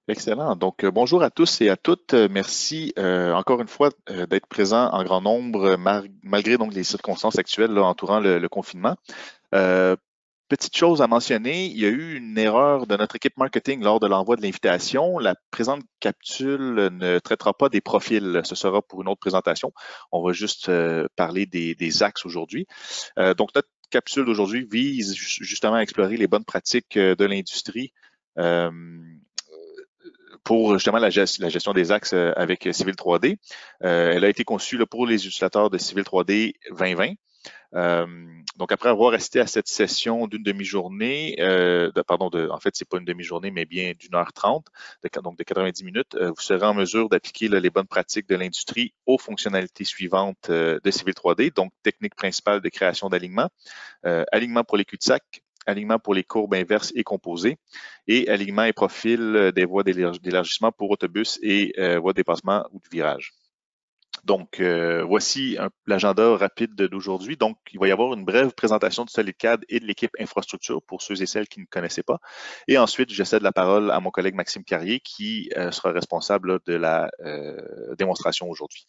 Excellent. Donc, bonjour à tous et à toutes. Merci encore une fois d'être présents en grand nombre malgré donc les circonstances actuelles là, entourant le confinement. Euh, Petite chose à mentionner, il y a eu une erreur de notre équipe marketing lors de l'envoi de l'invitation. La présente capsule ne traitera pas des profils. Ce sera pour une autre présentation. On va juste parler des axes aujourd'hui. Donc, notre capsule d'aujourd'hui vise justement à explorer les bonnes pratiques de l'industrie. Euh, pour justement la gestion des axes avec Civil 3D. Elle a été conçue là, pour les utilisateurs de Civil 3D 2020. Donc, après avoir assisté à cette session d'une demi-journée, en fait, c'est pas une demi-journée, mais bien d'1h30, donc de 90 minutes, vous serez en mesure d'appliquer là, les bonnes pratiques de l'industrie aux fonctionnalités suivantes de Civil 3D. Donc, technique principale de création d'alignement, alignement pour les cul-de-sac, alignement pour les courbes inverses et composées, et alignement et profil des voies d'élargissement pour autobus et voies de dépassement ou de virage. Donc, voici l'agenda rapide d'aujourd'hui. Donc, il va y avoir une brève présentation de SolidCAD et de l'équipe infrastructure pour ceux et celles qui ne connaissaient pas. Et ensuite, je cède la parole à mon collègue Maxime Carrier qui sera responsable là, de la démonstration aujourd'hui.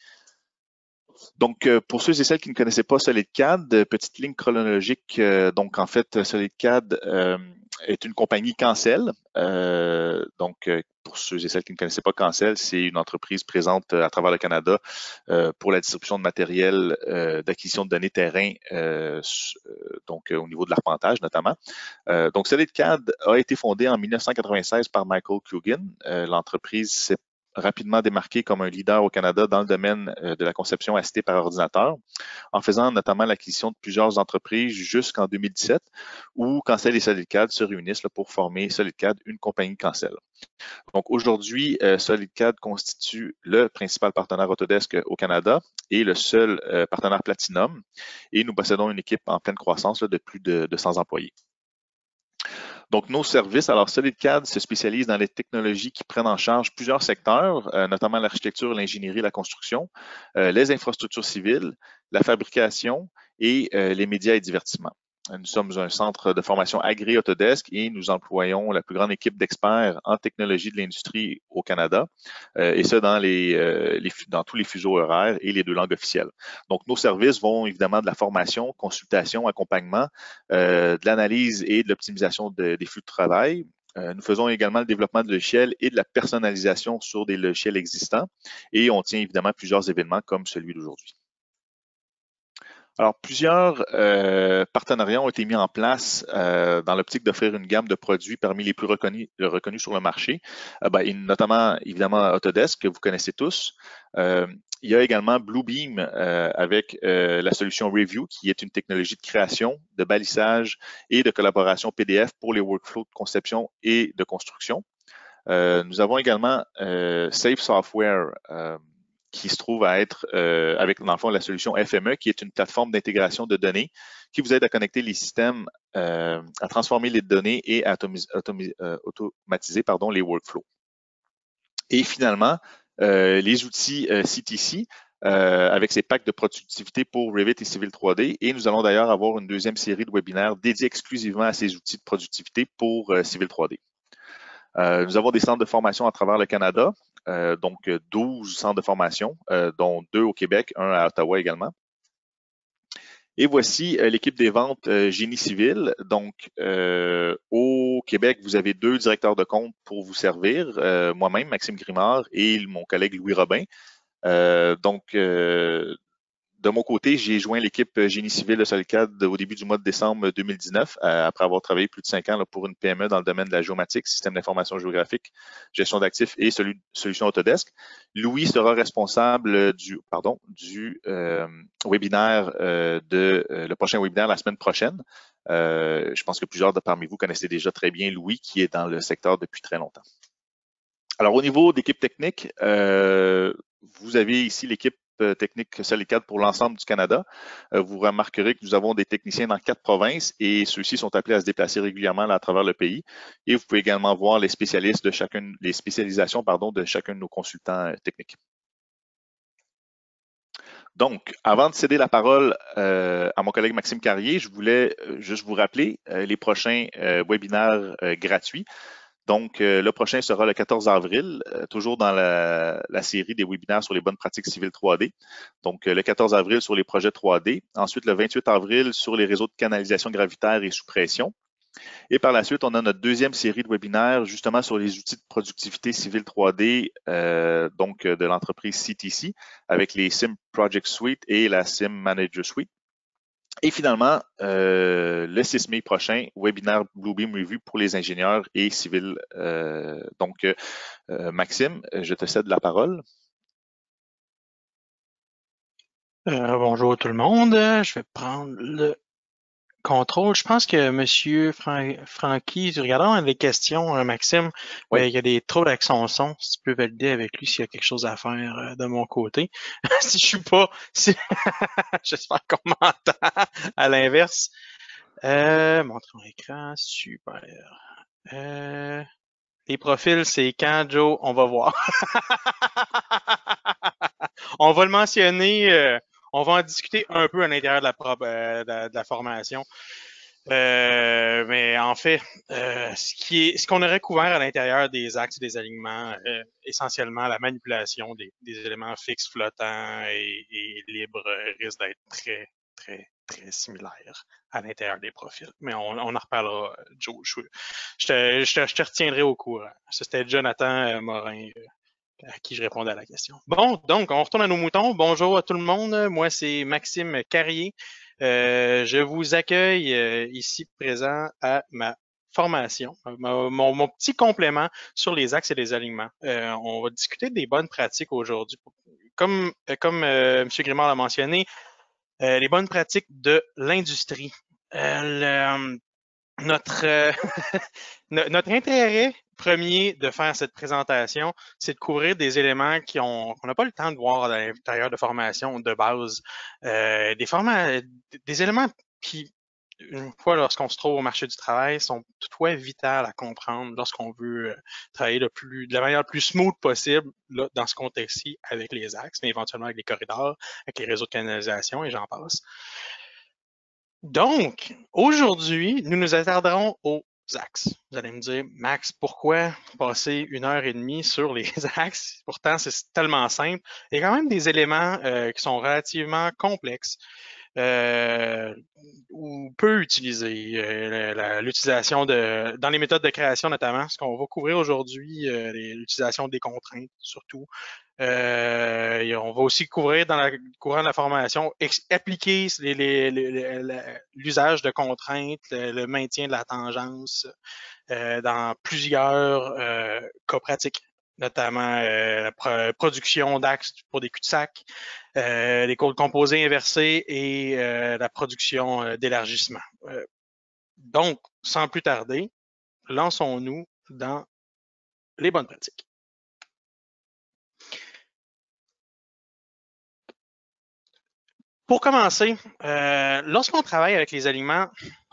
Donc, pour ceux et celles qui ne connaissaient pas SolidCAD, petite ligne chronologique. Donc, en fait, SolidCAD est une compagnie Cancel. Pour ceux et celles qui ne connaissaient pas Cancel, c'est une entreprise présente à travers le Canada pour la distribution de matériel d'acquisition de données terrain, au niveau de l'arpentage notamment. Donc, SolidCAD a été fondé en 1996 par Michael Coogan. L'entreprise s'est rapidement démarqué comme un leader au Canada dans le domaine de la conception assistée par ordinateur, en faisant notamment l'acquisition de plusieurs entreprises jusqu'en 2017, où Cancel et SolidCAD se réunissent là, pour former SolidCAD, une compagnie Cancel. Donc aujourd'hui, SolidCAD constitue le principal partenaire Autodesk au Canada et le seul partenaire Platinum, et nous possédons une équipe en pleine croissance là, de plus de 100 employés. Donc, nos services, alors SolidCAD se spécialise dans les technologies qui prennent en charge plusieurs secteurs, notamment l'architecture, l'ingénierie, la construction, les infrastructures civiles, la fabrication et les médias et divertissements. Nous sommes un centre de formation agréé Autodesk et nous employons la plus grande équipe d'experts en technologie de l'industrie au Canada, et ce dans tous les fuseaux horaires et les 2 langues officielles. Donc, nos services vont évidemment de la formation, consultation, accompagnement, de l'analyse et de l'optimisation des flux de travail. Nous faisons également le développement de logiciels et de la personnalisation sur des logiciels existants, et on tient évidemment plusieurs événements comme celui d'aujourd'hui. Alors, plusieurs partenariats ont été mis en place dans l'optique d'offrir une gamme de produits parmi les plus reconnus sur le marché, notamment évidemment Autodesk, que vous connaissez tous. Il y a également Bluebeam avec la solution Review, qui est une technologie de création, de balisage et de collaboration PDF pour les workflows de conception et de construction. Nous avons également Safe Software, qui se trouve à être avec, dans le fond, la solution FME, qui est une plateforme d'intégration de données qui vous aide à connecter les systèmes, à transformer les données et à automatiser les workflows. Et finalement, les outils CTC, avec ses packs de productivité pour Revit et Civil 3D. Et nous allons d'ailleurs avoir une deuxième série de webinaires dédiés exclusivement à ces outils de productivité pour Civil 3D. Nous avons des centres de formation à travers le Canada, donc 12 centres de formation, dont 2 au Québec, un à Ottawa également. Et voici l'équipe des ventes Génie Civil. Donc, au Québec, vous avez 2 directeurs de compte pour vous servir, moi-même, Maxime Grimard, et mon collègue Louis Robin. De mon côté, j'ai joint l'équipe Génie Civil de SolidCAD au début du mois de décembre 2019, après avoir travaillé plus de 5 ans là, pour une PME dans le domaine de la géomatique, système d'information géographique, gestion d'actifs et solution Autodesk. Louis sera responsable du webinaire le prochain webinaire la semaine prochaine. Je pense que plusieurs parmi vous connaissez déjà très bien Louis, qui est dans le secteur depuis très longtemps. Alors, au niveau d'équipe technique, vous avez ici l'équipe technique SolidCAD pour l'ensemble du Canada. Vous remarquerez que nous avons des techniciens dans 4 provinces et ceux-ci sont appelés à se déplacer régulièrement là, à travers le pays. Et vous pouvez également voir les spécialistes de les spécialisations de chacun de nos consultants techniques. Donc, avant de céder la parole à mon collègue Maxime Carrier, je voulais juste vous rappeler les prochains webinaires gratuits. Donc, le prochain sera le 14 avril, toujours dans la série des webinaires sur les bonnes pratiques civiles 3D. Donc, le 14 avril sur les projets 3D. Ensuite, le 28 avril sur les réseaux de canalisation gravitaire et sous pression. Et par la suite, on a notre deuxième série de webinaires justement sur les outils de productivité civile 3D, donc de l'entreprise CTC, avec les Sim Project Suite et la Sim Manager Suite. Et finalement, le 6 mai prochain, webinaire Bluebeam Review pour les ingénieurs et civils. Maxime, je te cède la parole. Bonjour tout le monde. Je vais prendre le contrôle. Je pense que Monsieur Francky, regardant les questions, Maxime, Oui. il y a des troubles avec son son. Si tu peux valider avec lui s'il y a quelque chose à faire de mon côté. Si je suis pas, j'espère qu'on m'entend. À l'inverse, montrer mon écran, super. Les profils, c'est quand, Joe? On va voir. On va le mentionner, on va en discuter un peu à l'intérieur de la formation. Mais en fait, ce qu'on aurait couvert à l'intérieur des axes et des alignements, essentiellement la manipulation des éléments fixes, flottants et libres risque d'être très similaire à l'intérieur des profils. Mais on en reparlera, Joe. Je te retiendrai au courant. C'était Jonathan Morin à qui je répondais à la question. Bon, donc, on retourne à nos moutons. Bonjour à tout le monde. Moi, c'est Maxime Carrier. Je vous accueille ici présent à ma formation, mon petit complément sur les axes et les alignements. On va discuter des bonnes pratiques aujourd'hui. Comme M. Grimard l'a mentionné, les bonnes pratiques de l'industrie. Notre, notre intérêt premier de faire cette présentation, c'est de couvrir des éléments qu'on n'a pas le temps de voir à l'intérieur de formation de base. Des éléments qui, une fois lorsqu'on se trouve au marché du travail, sont toutefois vitales à comprendre lorsqu'on veut travailler de la manière la plus smooth possible là, dans ce contexte-ci avec les axes, mais éventuellement avec les corridors, avec les réseaux de canalisation et j'en passe. Donc, aujourd'hui, nous nous attarderons aux axes. Vous allez me dire, Max, pourquoi passer 1 heure et demie sur les axes? Pourtant, c'est tellement simple. Il y a quand même des éléments qui sont relativement complexes ou peu utilisés. L'utilisation dans les méthodes de création notamment, ce qu'on va couvrir aujourd'hui, l'utilisation des contraintes surtout. On va aussi couvrir dans le courant de la formation, appliquer l'usage de contraintes, le maintien de la tangence dans plusieurs cas pratiques, notamment la production d'axes pour des cul-de-sac, les codes composés inversés et la production d'élargissement. Donc, sans plus tarder, lançons-nous dans les bonnes pratiques. Pour commencer, lorsqu'on travaille avec les aliments,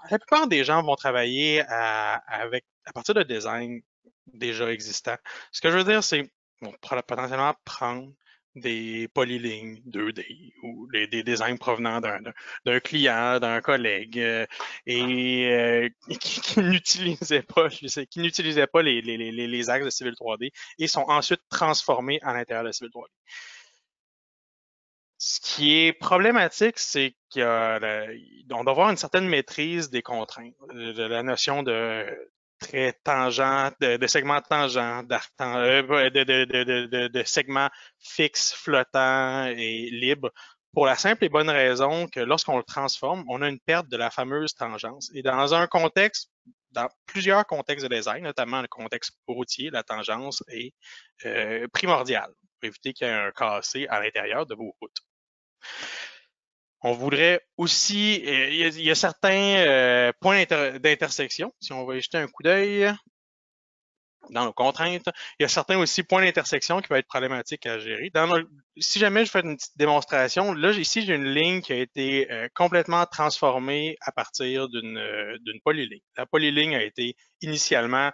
la plupart des gens vont travailler à partir de designs déjà existants. Ce que je veux dire, c'est potentiellement prendre des polylignes 2D ou des designs provenant d'un client, d'un collègue et qui n'utilisaient pas, les axes de Civil 3D et sont ensuite transformés à l'intérieur de Civil 3D. Ce qui est problématique, c'est qu'on doit avoir une certaine maîtrise des contraintes, de la notion de trait tangent, de segment tangent, de segments fixes, flottants et libres, pour la simple et bonne raison que lorsqu'on le transforme, on a une perte de la fameuse tangence. Et dans plusieurs contextes de design, notamment le contexte routier, la tangence est primordiale pour éviter qu'il y ait un cassé à l'intérieur de vos routes. On voudrait aussi, il y a certains points d'intersection, si on va y jeter un coup d'œil dans nos contraintes, il y a certains aussi points d'intersection qui peuvent être problématiques à gérer. Si jamais je fais une petite démonstration, là ici j'ai une ligne qui a été complètement transformée à partir d'une polyligne. La polyligne a été initialement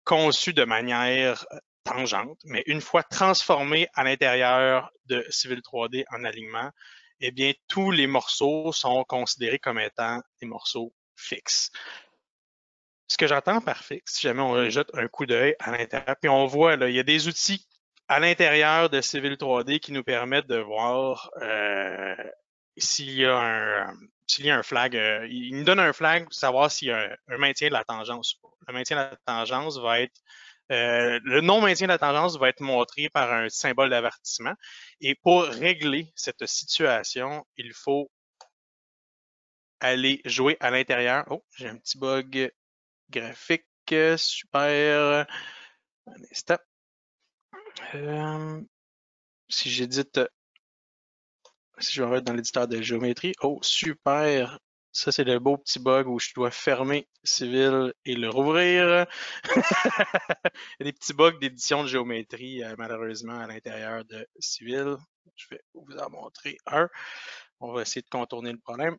conçue de manière tangente, mais une fois transformée à l'intérieur de Civil 3D en alignement, eh bien, tous les morceaux sont considérés comme étant des morceaux fixes. Ce que j'entends par fixe, si jamais on jette un coup d'œil à l'intérieur, puis on voit, là, il y a des outils à l'intérieur de Civil 3D qui nous permettent de voir s'il y a un flag. Il nous donne un flag pour savoir s'il y a un maintien de la tangence ou pas. Le maintien de la tangence va être le non-maintien de la tangence va être montré par un symbole d'avertissement. Et pour régler cette situation, il faut aller jouer à l'intérieur. Oh, j'ai un petit bug graphique. Super. Un instant. Si j'édite, si je vais remettre dans l'éditeur de géométrie. Oh, super. Ça, c'est le beau petit bug où je dois fermer Civil et le rouvrir. Il y a des petits bugs d'édition de géométrie, malheureusement, à l'intérieur de Civil. Je vais vous en montrer un. On va essayer de contourner le problème.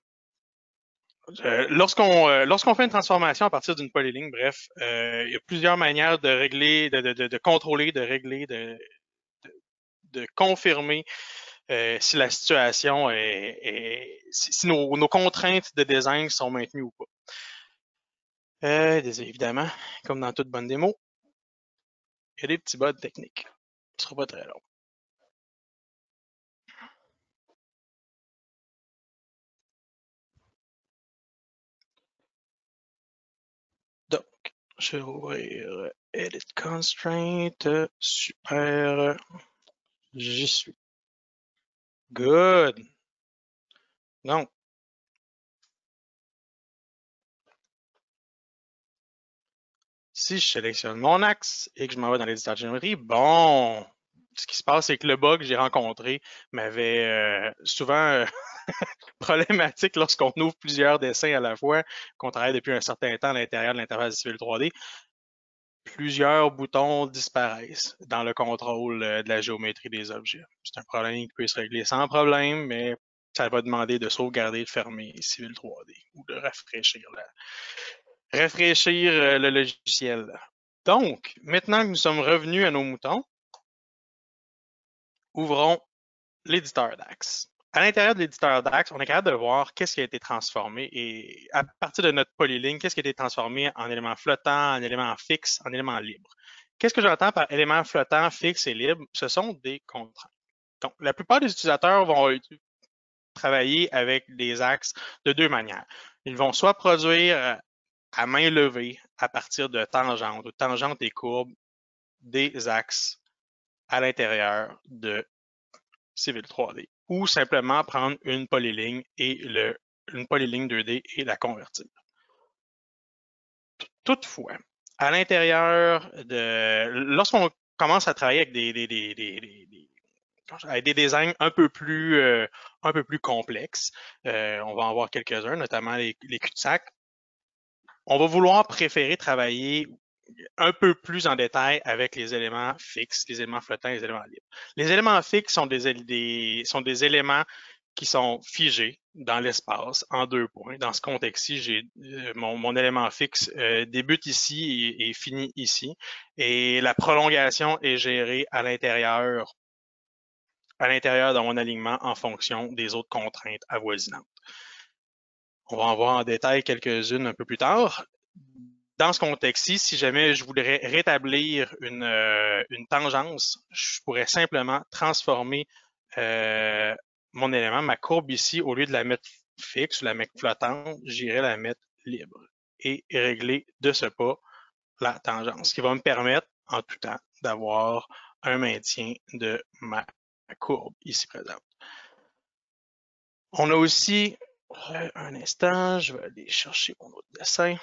Lorsqu'on fait une transformation à partir d'une polyligne, bref, il y a plusieurs manières de régler, de contrôler, de régler, de confirmer si la situation si nos contraintes de design sont maintenues ou pas. Évidemment, comme dans toute bonne démo, il y a des petits bugs techniques. Ce sera pas très long. Donc, je vais ouvrir Edit Constraint. Super. J'y suis. Good. Donc, si je sélectionne mon axe et que je m'en vais dans l'éditeur de géométrie, bon, ce qui se passe, c'est que le bug que j'ai rencontré m'avait souvent problématique lorsqu'on ouvre plusieurs dessins à la fois, qu'on travaille depuis un certain temps à l'intérieur de l'interface de Civil 3D. Plusieurs boutons disparaissent dans le contrôle de la géométrie des objets. C'est un problème qui peut se régler sans problème, mais ça va demander de sauvegarder et de fermer Civil 3D ou de rafraîchir le logiciel. Donc, maintenant que nous sommes revenus à nos moutons, ouvrons l'éditeur d'Axe. À l'intérieur de l'éditeur d'Axe, on est capable de voir qu'est-ce qui a été transformé et à partir de notre polyligne, qu'est-ce qui a été transformé en élément flottant, en élément fixe, en élément libre. Qu'est-ce que j'entends par élément flottant, fixe et libre? Ce sont des contraintes. Donc, la plupart des utilisateurs vont travailler avec des axes de deux manières. Ils vont soit produire à main levée à partir de tangentes et courbes, des axes à l'intérieur de Civil 3D, ou simplement prendre une polyligne et une polyligne 2D et la convertir. Toutefois, à l'intérieur lorsqu'on commence à travailler avec des designs un peu plus complexes, on va en voir quelques-uns, notamment les cul-de-sac, on va vouloir préférer travailler un peu plus en détail avec les éléments fixes, les éléments flottants et les éléments libres. Les éléments fixes sont des éléments qui sont figés dans l'espace en deux points. Dans ce contexte-ci, j'ai mon élément fixe débute ici et finit ici. Et la prolongation est gérée à l'intérieur dans mon alignement en fonction des autres contraintes avoisinantes. On va en voir en détail quelques-unes un peu plus tard. Dans ce contexte-ci, si jamais je voudrais rétablir une tangence, je pourrais simplement transformer mon élément, ma courbe ici, au lieu de la mettre fixe ou la mettre flottante, j'irai la mettre libre et régler de ce pas la tangence, ce qui va me permettre en tout temps d'avoir un maintien de ma courbe ici présente. On a aussi, un instant, je vais aller chercher mon autre dessin.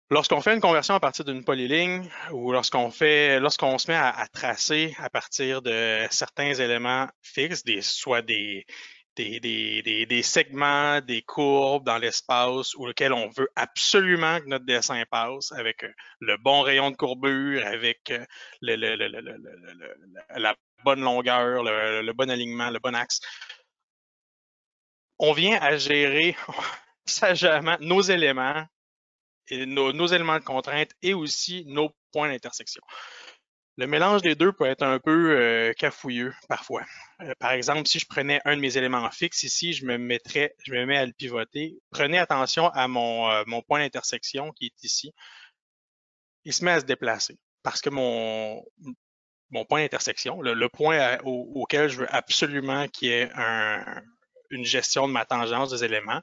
Lorsqu'on fait une conversion à partir d'une polyligne ou lorsqu'on se met à tracer à partir de certains éléments fixes, soit des segments, des courbes dans l'espace ou lequel on veut absolument que notre dessin passe avec le bon rayon de courbure, avec la bonne longueur, le bon alignement, le bon axe. On vient à gérer sagement nos éléments, et nos éléments de contrainte et aussi nos points d'intersection. Le mélange des deux peut être un peu cafouilleux parfois. Par exemple, si je prenais un de mes éléments fixes ici, je me mets à le pivoter. Prenez attention à mon point d'intersection qui est ici. Il se met à se déplacer parce que mon point d'intersection, le point auquel je veux absolument qu'il y ait une gestion de ma tangence des éléments,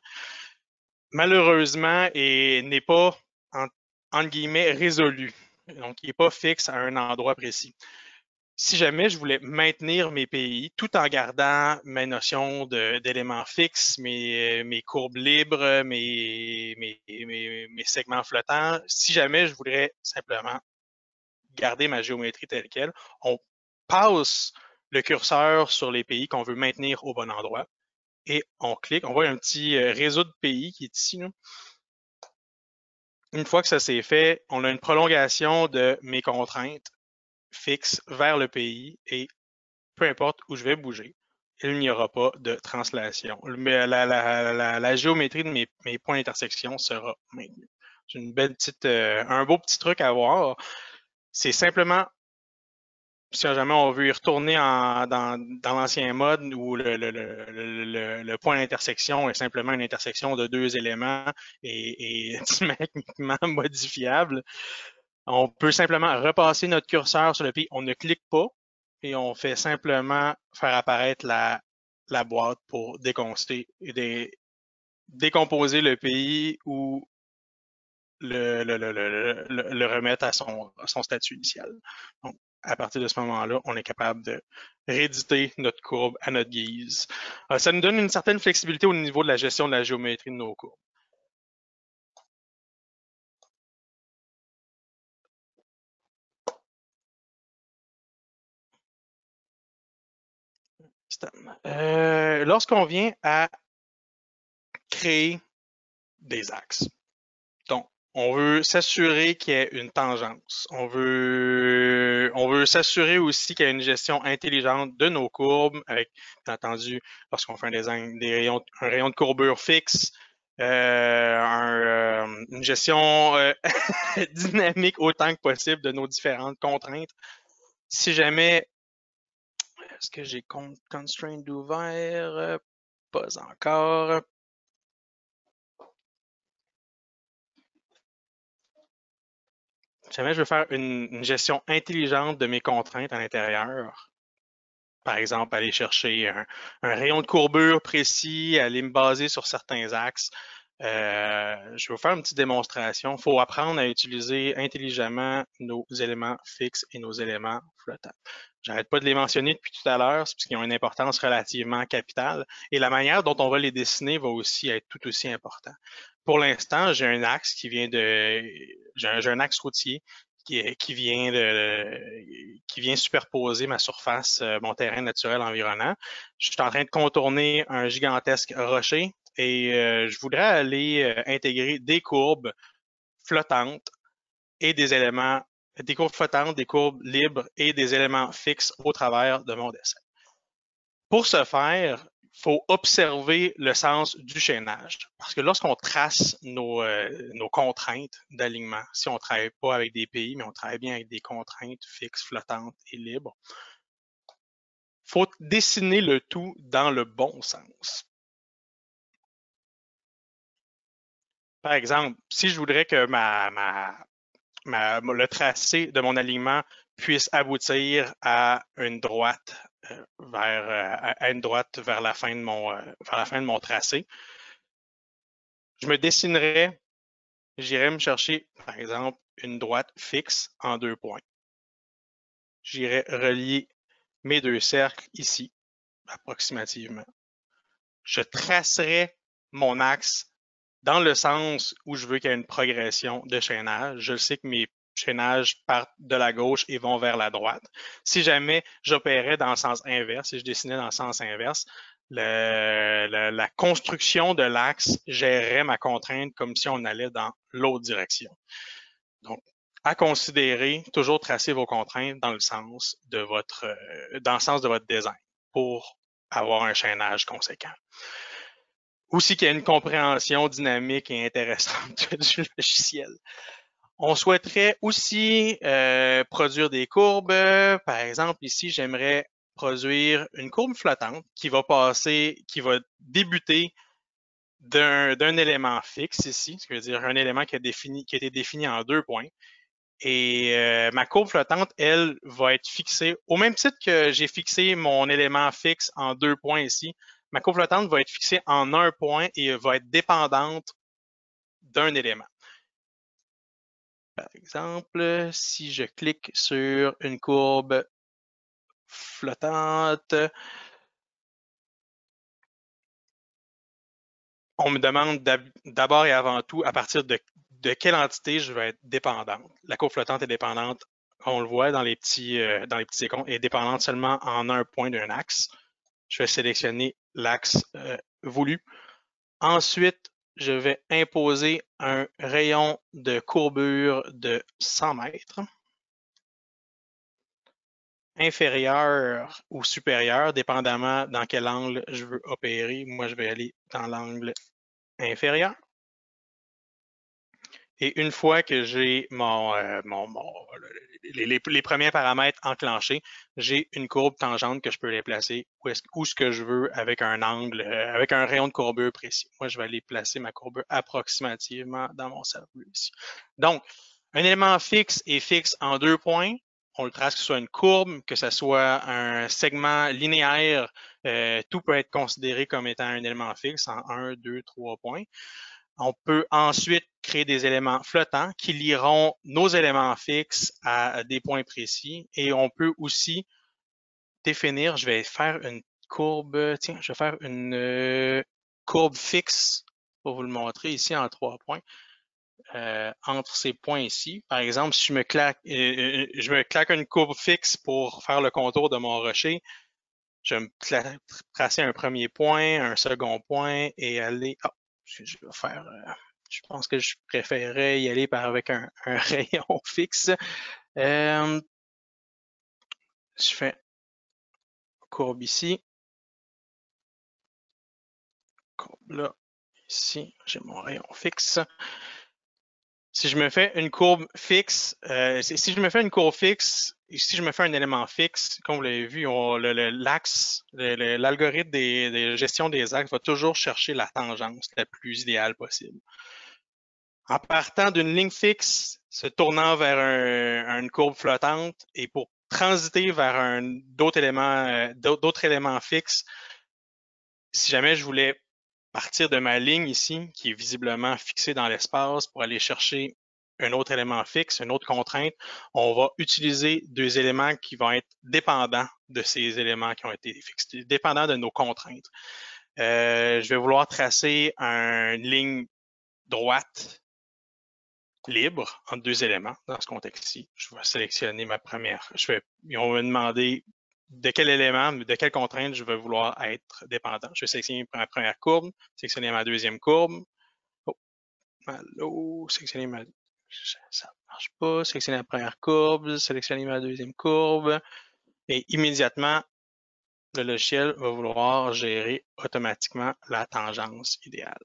malheureusement, n'est pas, entre guillemets, résolu. Donc, il n'est pas fixe à un endroit précis. Si jamais je voulais maintenir mes pays tout en gardant mes notions d'éléments fixes, mes courbes libres, mes segments flottants, si jamais je voudrais simplement garder ma géométrie telle quelle, on passe le curseur sur les pays qu'on veut maintenir au bon endroit et on clique, on voit un petit réseau de pays qui est ici. Là. Une fois que ça s'est fait, on a une prolongation de mes contraintes fixes vers le pays et peu importe où je vais bouger, il n'y aura pas de translation. Mais la géométrie de mes points d'intersection sera maintenue. C'est une belle petite, un beau petit truc à voir. C'est simplement, si jamais on veut y retourner dans l'ancien mode où le point d'intersection est simplement une intersection de deux éléments et dynamiquement modifiable, on peut simplement repasser notre curseur sur le pays. On ne clique pas et on fait simplement faire apparaître la boîte pour décomposer le pays ou le remettre à son statut initial. Donc, à partir de ce moment-là, on est capable de rééditer notre courbe à notre guise. Ça nous donne une certaine flexibilité au niveau de la gestion de la géométrie de nos courbes. Lorsqu'on vient à créer des axes, donc on veut s'assurer qu'il y ait une tangence. On veut s'assurer aussi qu'il y a une gestion intelligente de nos courbes, avec, bien entendu, lorsqu'on fait un design, un rayon de courbure fixe, une gestion dynamique autant que possible de nos différentes contraintes. Si jamais, est-ce que j'ai constraint d'ouvert? Pas encore. Si jamais je veux faire une gestion intelligente de mes contraintes à l'intérieur, par exemple, aller chercher un rayon de courbure précis, aller me baser sur certains axes, je vais vous faire une petite démonstration. Il faut apprendre à utiliser intelligemment nos éléments fixes et nos éléments flottants. J'arrête pas de les mentionner depuis tout à l'heure, parce qu'ils ont une importance relativement capitale. Et la manière dont on va les dessiner va aussi être tout aussi important. Pour l'instant, j'ai un axe j'ai un axe routier qui vient superposer ma surface, mon terrain naturel environnant. Je suis en train de contourner un gigantesque rocher et je voudrais aller intégrer des courbes flottantes et des courbes flottantes, des courbes libres et des éléments fixes au travers de mon dessin. Pour ce faire, il faut observer le sens du chaînage. Parce que lorsqu'on trace nos contraintes d'alignement, si on ne travaille pas avec des pays, mais on travaille bien avec des contraintes fixes, flottantes et libres, il faut dessiner le tout dans le bon sens. Par exemple, si je voudrais que le tracé de mon alignement puisse aboutir à une droite vers la fin de mon tracé, je me dessinerais, j'irais me chercher, par exemple, une droite fixe en 2 points. J'irais relier mes 2 cercles ici, approximativement. Je tracerais mon axe dans le sens où je veux qu'il y ait une progression de chaînage. Je sais que mes chaînages partent de la gauche et vont vers la droite. Si jamais j'opérais dans le sens inverse, si je dessinais dans le sens inverse, la construction de l'axe gérerait ma contrainte comme si on allait dans l'autre direction. Donc, à considérer, toujours tracer vos contraintes dans le sens de votre design pour avoir un chaînage conséquent. Aussi qu'il y ait une compréhension dynamique et intéressante du logiciel. On souhaiterait aussi produire des courbes. Par exemple, ici, j'aimerais produire une courbe flottante qui va débuter d'un élément fixe ici, ce qui veut dire un élément qui a été défini en 2 points. Et ma courbe flottante, elle, va être fixée au même titre que j'ai fixé mon élément fixe en 2 points ici. Ma courbe flottante va être fixée en 1 point et va être dépendante d'un élément. Par exemple, si je clique sur une courbe flottante, on me demande d'abord et avant tout à partir de quelle entité je vais être dépendante. La courbe flottante est dépendante, on le voit dans les petits icônes, est dépendante seulement en un point d'un axe. Je vais sélectionner l'axe voulu. Ensuite, je vais imposer un rayon de courbure de 100 mètres. Inférieur ou supérieur, dépendamment dans quel angle je veux opérer. Moi, je vais aller dans l'angle inférieur. Et une fois que j'ai les premiers paramètres enclenchés, j'ai une courbe tangente que je peux les placer où ce que je veux avec un angle, avec un rayon de courbure précis. Moi, je vais aller placer ma courbure approximativement dans mon cercle ici. Donc, un élément fixe est fixe en 2 points. On le trace que ce soit une courbe, que ce soit un segment linéaire, tout peut être considéré comme étant un élément fixe en 1, 2, 3 points. On peut ensuite créer des éléments flottants qui lieront nos éléments fixes à des points précis et on peut aussi définir, je vais faire une courbe, tiens, je vais faire une courbe fixe pour vous le montrer ici en 3 points. Entre ces points ici. Par exemple, si je me claque une courbe fixe pour faire le contour de mon rocher, je vais me tracer un premier point, un second point et aller. Oh, je vais faire. Je pense que je préférerais y aller avec un rayon fixe. Je fais courbe ici. Courbe là. Ici, j'ai mon rayon fixe. Si je me fais une courbe fixe, si je me fais une courbe fixe, et si je me fais un élément fixe, comme vous l'avez vu, l'axe, l'algorithme de gestion des axes va toujours chercher la tangence la plus idéale possible. En partant d'une ligne fixe, se tournant vers une courbe flottante et pour transiter vers d'autres éléments fixes, si jamais je voulais partir de ma ligne ici, qui est visiblement fixée dans l'espace pour aller chercher un autre élément fixe, une autre contrainte, on va utiliser deux éléments qui vont être dépendants de ces éléments qui ont été fixés, dépendants de nos contraintes. Je vais vouloir tracer une ligne droite libre entre deux éléments dans ce contexte-ci. Je vais sélectionner ma première. Ils vont me demander de quel élément, de quelle contrainte je vais vouloir être dépendant. Je vais sélectionner ma première courbe, sélectionner ma deuxième courbe. Oh, allô, sélectionner ma... Ça ne marche pas. Sélectionner la première courbe, sélectionner ma deuxième courbe. Et immédiatement, le logiciel va vouloir gérer automatiquement la tangence idéale.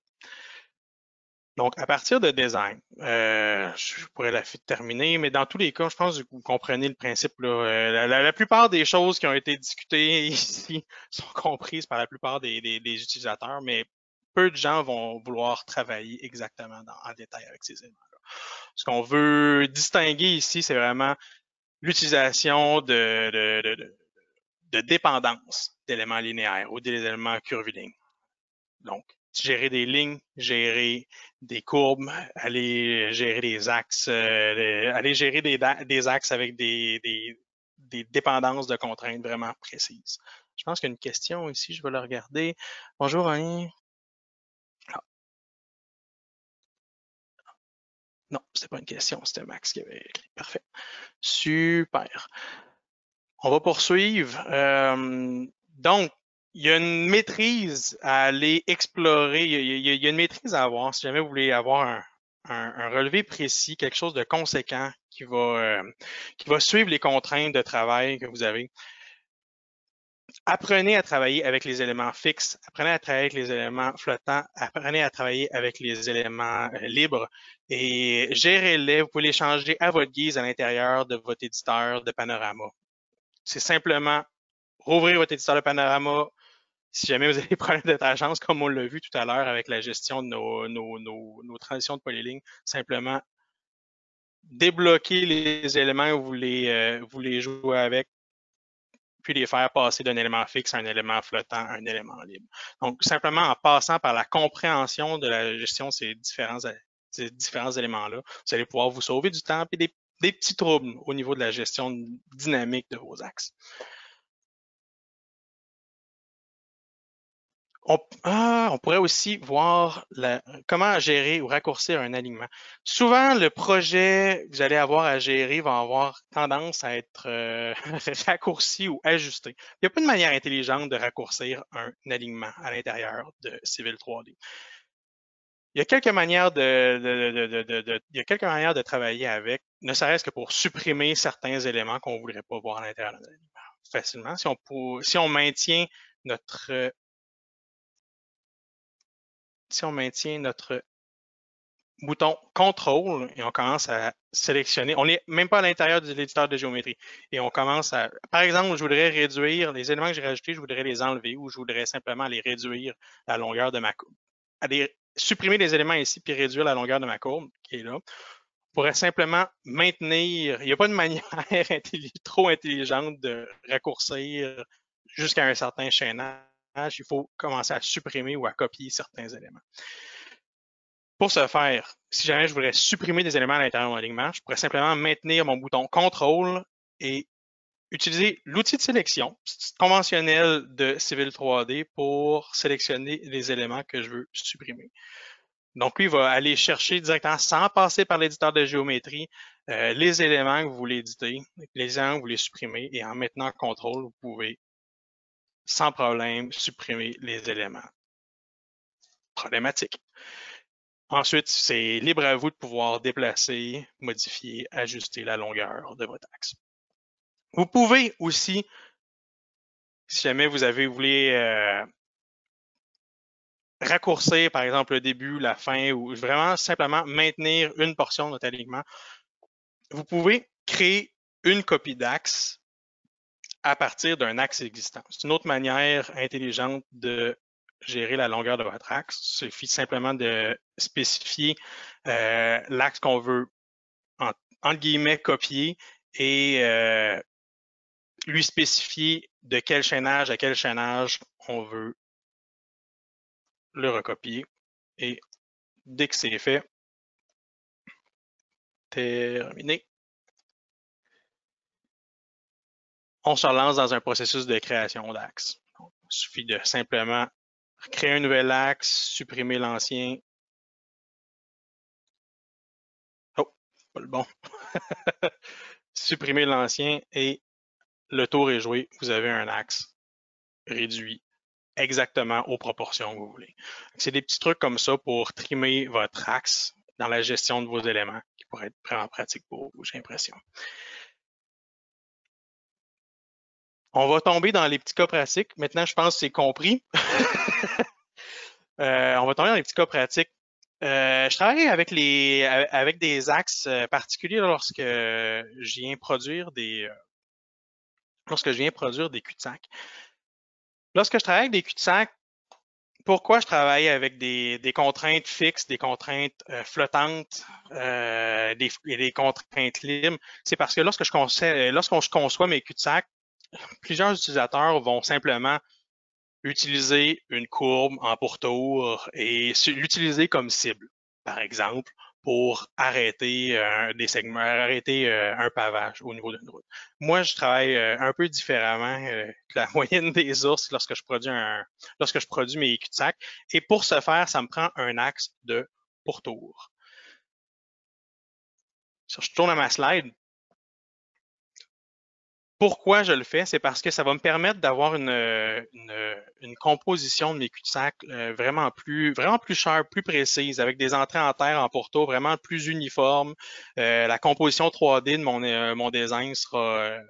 Donc, à partir de design, je pourrais la terminer, mais dans tous les cas, je pense que vous comprenez le principe. Là. La plupart des choses qui ont été discutées ici sont comprises par la plupart des utilisateurs, mais peu de gens vont vouloir travailler exactement en détail avec ces éléments-là. Ce qu'on veut distinguer ici, c'est vraiment l'utilisation de dépendance d'éléments linéaires ou des éléments curvilignes. Donc, gérer des lignes, gérer des courbes, aller gérer des axes, aller gérer des axes avec des dépendances de contraintes vraiment précises. Je pense qu'il y a une question ici, je vais la regarder. Bonjour, Annie. Ah. Non, c'était pas une question, c'était Max qui avait écrit. Parfait. Super. On va poursuivre. Donc, il y a une maîtrise à aller explorer, il y a une maîtrise à avoir si jamais vous voulez avoir un relevé précis, quelque chose de conséquent qui va suivre les contraintes de travail que vous avez. Apprenez à travailler avec les éléments fixes, apprenez à travailler avec les éléments flottants, apprenez à travailler avec les éléments libres et gérez-les. Vous pouvez les changer à votre guise à l'intérieur de votre éditeur de panorama. C'est simplement rouvrir votre éditeur de panorama. Si jamais vous avez des problèmes de tangence, comme on l'a vu tout à l'heure avec la gestion de nos transitions de polylignes, simplement débloquer les éléments que vous voulez jouer avec, puis les faire passer d'un élément fixe à un élément flottant, à un élément libre. Donc, simplement en passant par la compréhension de la gestion de ces différents éléments-là, vous allez pouvoir vous sauver du temps et des petits troubles au niveau de la gestion dynamique de vos axes. On pourrait aussi voir comment gérer ou raccourcir un alignement. Souvent, le projet que vous allez avoir à gérer va avoir tendance à être raccourci ou ajusté. Il n'y a pas de manière intelligente de raccourcir un alignement à l'intérieur de Civil 3D. Il y a quelques manières de travailler avec, ne serait-ce que pour supprimer certains éléments qu'on ne voudrait pas voir à l'intérieur d'un alignement facilement. Si on maintient notre bouton contrôle et on commence à sélectionner, on n'est même pas à l'intérieur de l'éditeur de géométrie et on commence à, par exemple, je voudrais réduire les éléments que j'ai rajoutés, je voudrais les enlever ou je voudrais simplement les réduire la longueur de ma courbe. Supprimer les éléments ici puis réduire la longueur de ma courbe qui est là. On pourrait simplement maintenir, il n'y a pas de manière trop intelligente de raccourcir jusqu'à un certain chaînage. Il faut commencer à supprimer ou à copier certains éléments. Pour ce faire, si jamais je voudrais supprimer des éléments à l'intérieur de mon alignement, je pourrais simplement maintenir mon bouton contrôle et utiliser l'outil de sélection conventionnel de Civil 3D pour sélectionner les éléments que je veux supprimer. Donc, lui, il va aller chercher directement, sans passer par l'éditeur de géométrie, les éléments que vous voulez éditer, les éléments que vous voulez supprimer, et en maintenant contrôle, vous pouvez, sans problème, supprimer les éléments problématiques. Ensuite, c'est libre à vous de pouvoir déplacer, modifier, ajuster la longueur de votre axe. Vous pouvez aussi, si jamais vous voulez raccourcir, par exemple, le début, la fin, ou vraiment simplement maintenir une portion de votre alignement, vous pouvez créer une copie d'axe à partir d'un axe existant. C'est une autre manière intelligente de gérer la longueur de votre axe. Il suffit simplement de spécifier l'axe qu'on veut, entre guillemets, copier et lui spécifier de quel chaînage à quel chaînage on veut le recopier. Et dès que c'est fait, terminé, on se relance dans un processus de création d'axe. Il suffit de simplement créer un nouvel axe, supprimer l'ancien. Oh, pas le bon. Supprimer l'ancien et le tour est joué. Vous avez un axe réduit exactement aux proportions que vous voulez. C'est des petits trucs comme ça pour trimer votre axe dans la gestion de vos éléments qui pourraient être vraiment pratiques pour vous, j'ai l'impression. On va tomber dans les petits cas pratiques. Maintenant, je pense que c'est compris. On va tomber dans les petits cas pratiques. Je travaille avec des axes particuliers lorsque je viens produire des cul-de-sac. Lorsque je travaille avec des cul-de-sac, pourquoi je travaille avec des contraintes fixes, des contraintes flottantes, des contraintes libres? C'est parce que lorsqu'on conçoit mes cul-de-sac, plusieurs utilisateurs vont simplement utiliser une courbe en pourtour et l'utiliser comme cible, par exemple, pour arrêter des segments, arrêter un pavage au niveau d'une route. Moi, je travaille un peu différemment que la moyenne des ours lorsque je produis mes cul-de-sac. Et pour ce faire, ça me prend un axe de pourtour. Si je tourne à ma slide. Pourquoi je le fais? C'est parce que ça va me permettre d'avoir une composition de mes cul-de-sac vraiment plus sharp, plus précise, avec des entrées en terre en pourtour vraiment plus uniformes. La composition 3D de mon design sera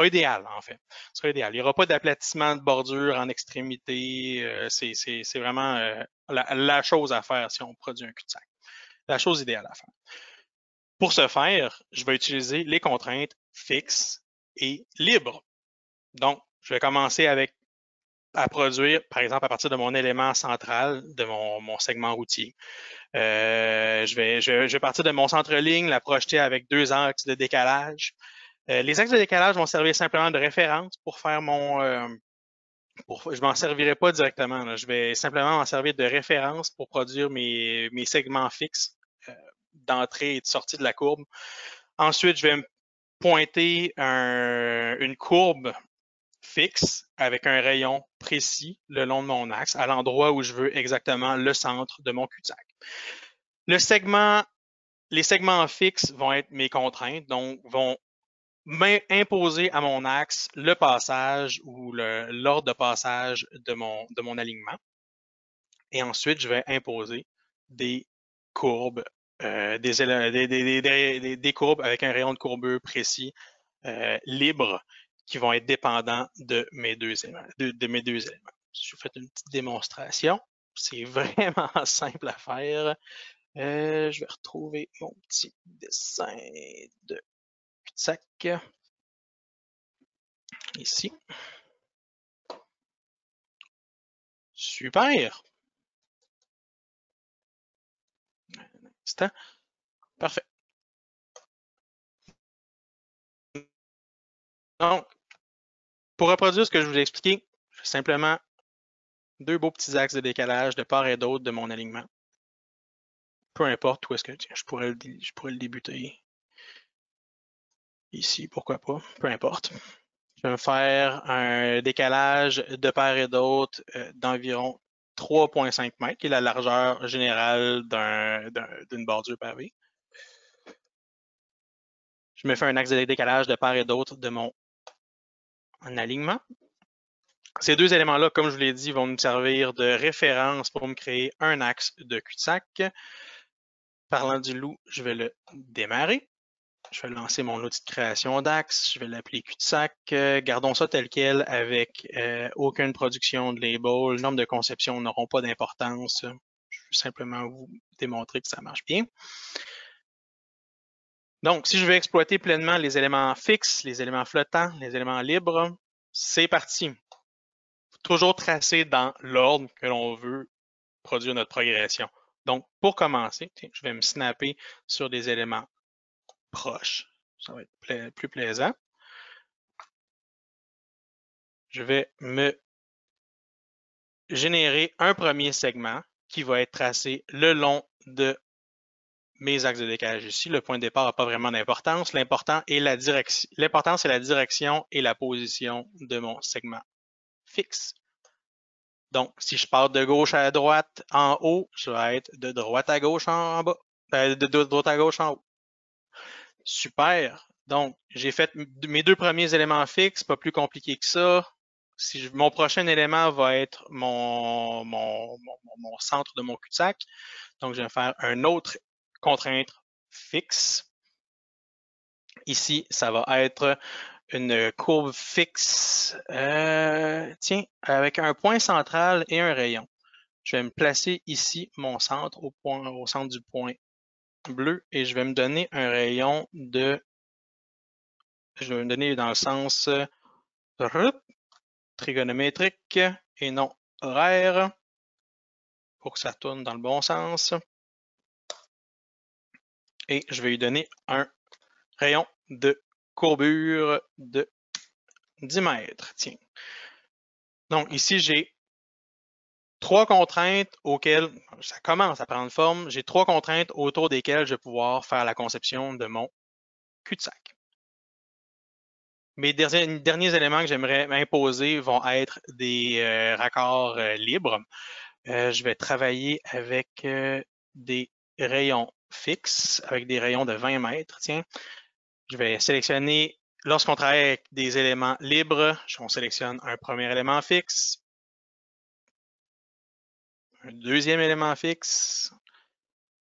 idéale, en fait. Sera idéal. Il n'y aura pas d'aplatissement de bordure en extrémité. C'est vraiment la chose à faire si on produit un cul-de-sac. la chose idéale à faire. Pour ce faire, je vais utiliser les contraintes fixes et libres. Donc, je vais commencer à produire, par exemple, à partir de mon élément central de mon segment routier. Je vais partir de mon centre-ligne, la projeter avec 2 axes de décalage. Les axes de décalage vont servir simplement de référence pour faire je m'en servirai pas directement. Là. Je vais simplement m'en servir de référence pour produire mes segments fixes d'entrée et de sortie de la courbe. Ensuite, je vais me pointer une courbe fixe avec un rayon précis le long de mon axe à l'endroit où je veux exactement le centre de mon cul-de-sac. Les segments fixes vont être mes contraintes, donc vont imposer à mon axe le passage ou l'ordre de passage de mon alignement. Et ensuite, je vais imposer des courbes, des courbes avec un rayon de courbure précis, libre, qui vont être dépendants de mes deux éléments. Je vous fais une petite démonstration. C'est vraiment simple à faire. Je vais retrouver mon petit dessin de cul-de-sac ici. Super. Un instant. Parfait. Donc, pour reproduire ce que je vous ai expliqué, j'ai simplement 2 beaux petits axes de décalage de part et d'autre de mon alignement. Peu importe où est-ce que je pourrais le débuter. Ici, pourquoi pas, peu importe. Je vais me faire un décalage de part et d'autre d'environ 3,5 mètres, qui est la largeur générale d'une bordure pavée. Je me fais un axe de décalage de part et d'autre de mon alignement. Ces 2 éléments-là, comme je vous l'ai dit, vont nous servir de référence pour me créer un axe de cul-de-sac. Parlant du loup, je vais le démarrer. Je vais lancer mon outil de création d'axe. Je vais l'appeler cul-de-sac. Gardons ça tel quel avec aucune production de label. Les normes de conception n'auront pas d'importance. Je veux simplement vous démontrer que ça marche bien. Donc, si je veux exploiter pleinement les éléments fixes, les éléments flottants, les éléments libres, c'est parti. Toujours tracer dans l'ordre que l'on veut produire notre progression. Donc, pour commencer, je vais me snapper sur des éléments proches. Ça va être plus plaisant. Je vais me générer un premier segment qui va être tracé le long de mes axes de décalage ici. Le point de départ n'a pas vraiment d'importance. L'important est la direction et la position de mon segment fixe. Donc, si je pars de gauche à droite en haut, je vais être de droite à gauche en bas, de droite à gauche en haut. Super. Donc, j'ai fait mes 2 premiers éléments fixes, pas plus compliqué que ça. Mon prochain élément va être mon centre de mon cul-de-sac. Donc, je vais faire un autre contrainte fixe. Ici, ça va être une courbe fixe, avec un point central et un rayon. Je vais me placer ici, mon centre, au centre du point bleu, et je vais me donner un rayon je vais me donner dans le sens trigonométrique et non horaire pour que ça tourne dans le bon sens. Et je vais lui donner un rayon de courbure de 10 mètres. Tiens. Donc ici, j'ai 3 contraintes auxquelles ça commence à prendre forme. J'ai 3 contraintes autour desquelles je vais pouvoir faire la conception de mon cul-de-sac. Mes derniers éléments que j'aimerais imposer vont être des raccords libres. Je vais travailler avec des rayons fixes, avec des rayons de 20 mètres. Tiens, je vais sélectionner, lorsqu'on travaille avec des éléments libres, on sélectionne un premier élément fixe, un deuxième élément fixe.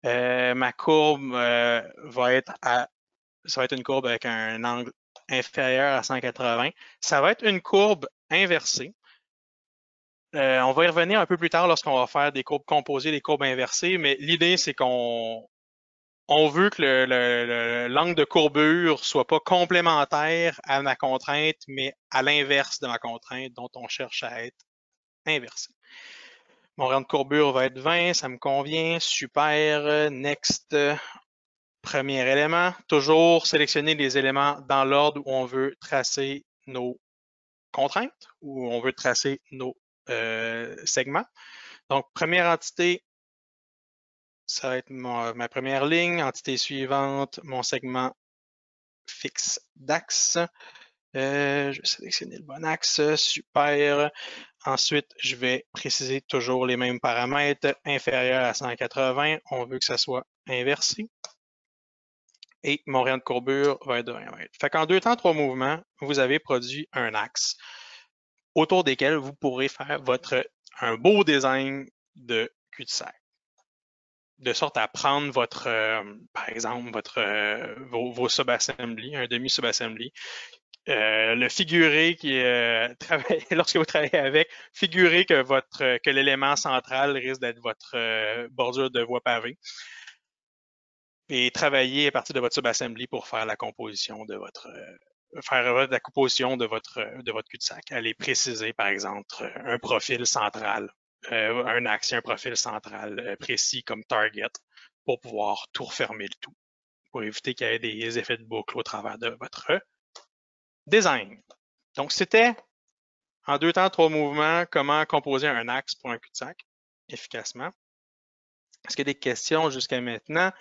Ma courbe va être ça va être une courbe avec un angle inférieur à 180. Ça va être une courbe inversée. On va y revenir un peu plus tard lorsqu'on va faire des courbes composées, des courbes inversées, mais l'idée, c'est qu'on on veut que l'angle de courbure soit pas complémentaire à ma contrainte, mais à l'inverse de ma contrainte dont on cherche à être inversé. Mon rayon de courbure va être 20, ça me convient, super, next, premier élément. Toujours sélectionner les éléments dans l'ordre où on veut tracer nos contraintes, où on veut tracer nos segments. Donc, première entité, ça va être ma première ligne. Entité suivante, mon segment fixe d'axe. Je vais sélectionner le bon axe. Super. Ensuite, je vais préciser toujours les mêmes paramètres. Inférieur à 180, on veut que ça soit inversé. Et mon rayon de courbure va être de 20 mètres. Fait qu'en 2 temps, 3 mouvements, vous avez produit un axe autour desquels vous pourrez faire un beau design de cul-de-sac. De sorte à prendre votre, par exemple, vos sub-assemblies, un demi-sub-assembly, le figurer lorsque vous travaillez avec, figurer que l'élément central risque d'être votre bordure de voie pavée et travailler à partir de votre sub-assembly pour faire la composition de votre cul-de-sac. Aller préciser, par exemple, un profil central, un axe et un profil central précis comme target pour pouvoir tout refermer le tout, pour éviter qu'il y ait des effets de boucle au travers de votre design. Donc, c'était en 2 temps, 3 mouvements, comment composer un axe pour un cul-de-sac efficacement. Est-ce qu'il y a des questions jusqu'à maintenant?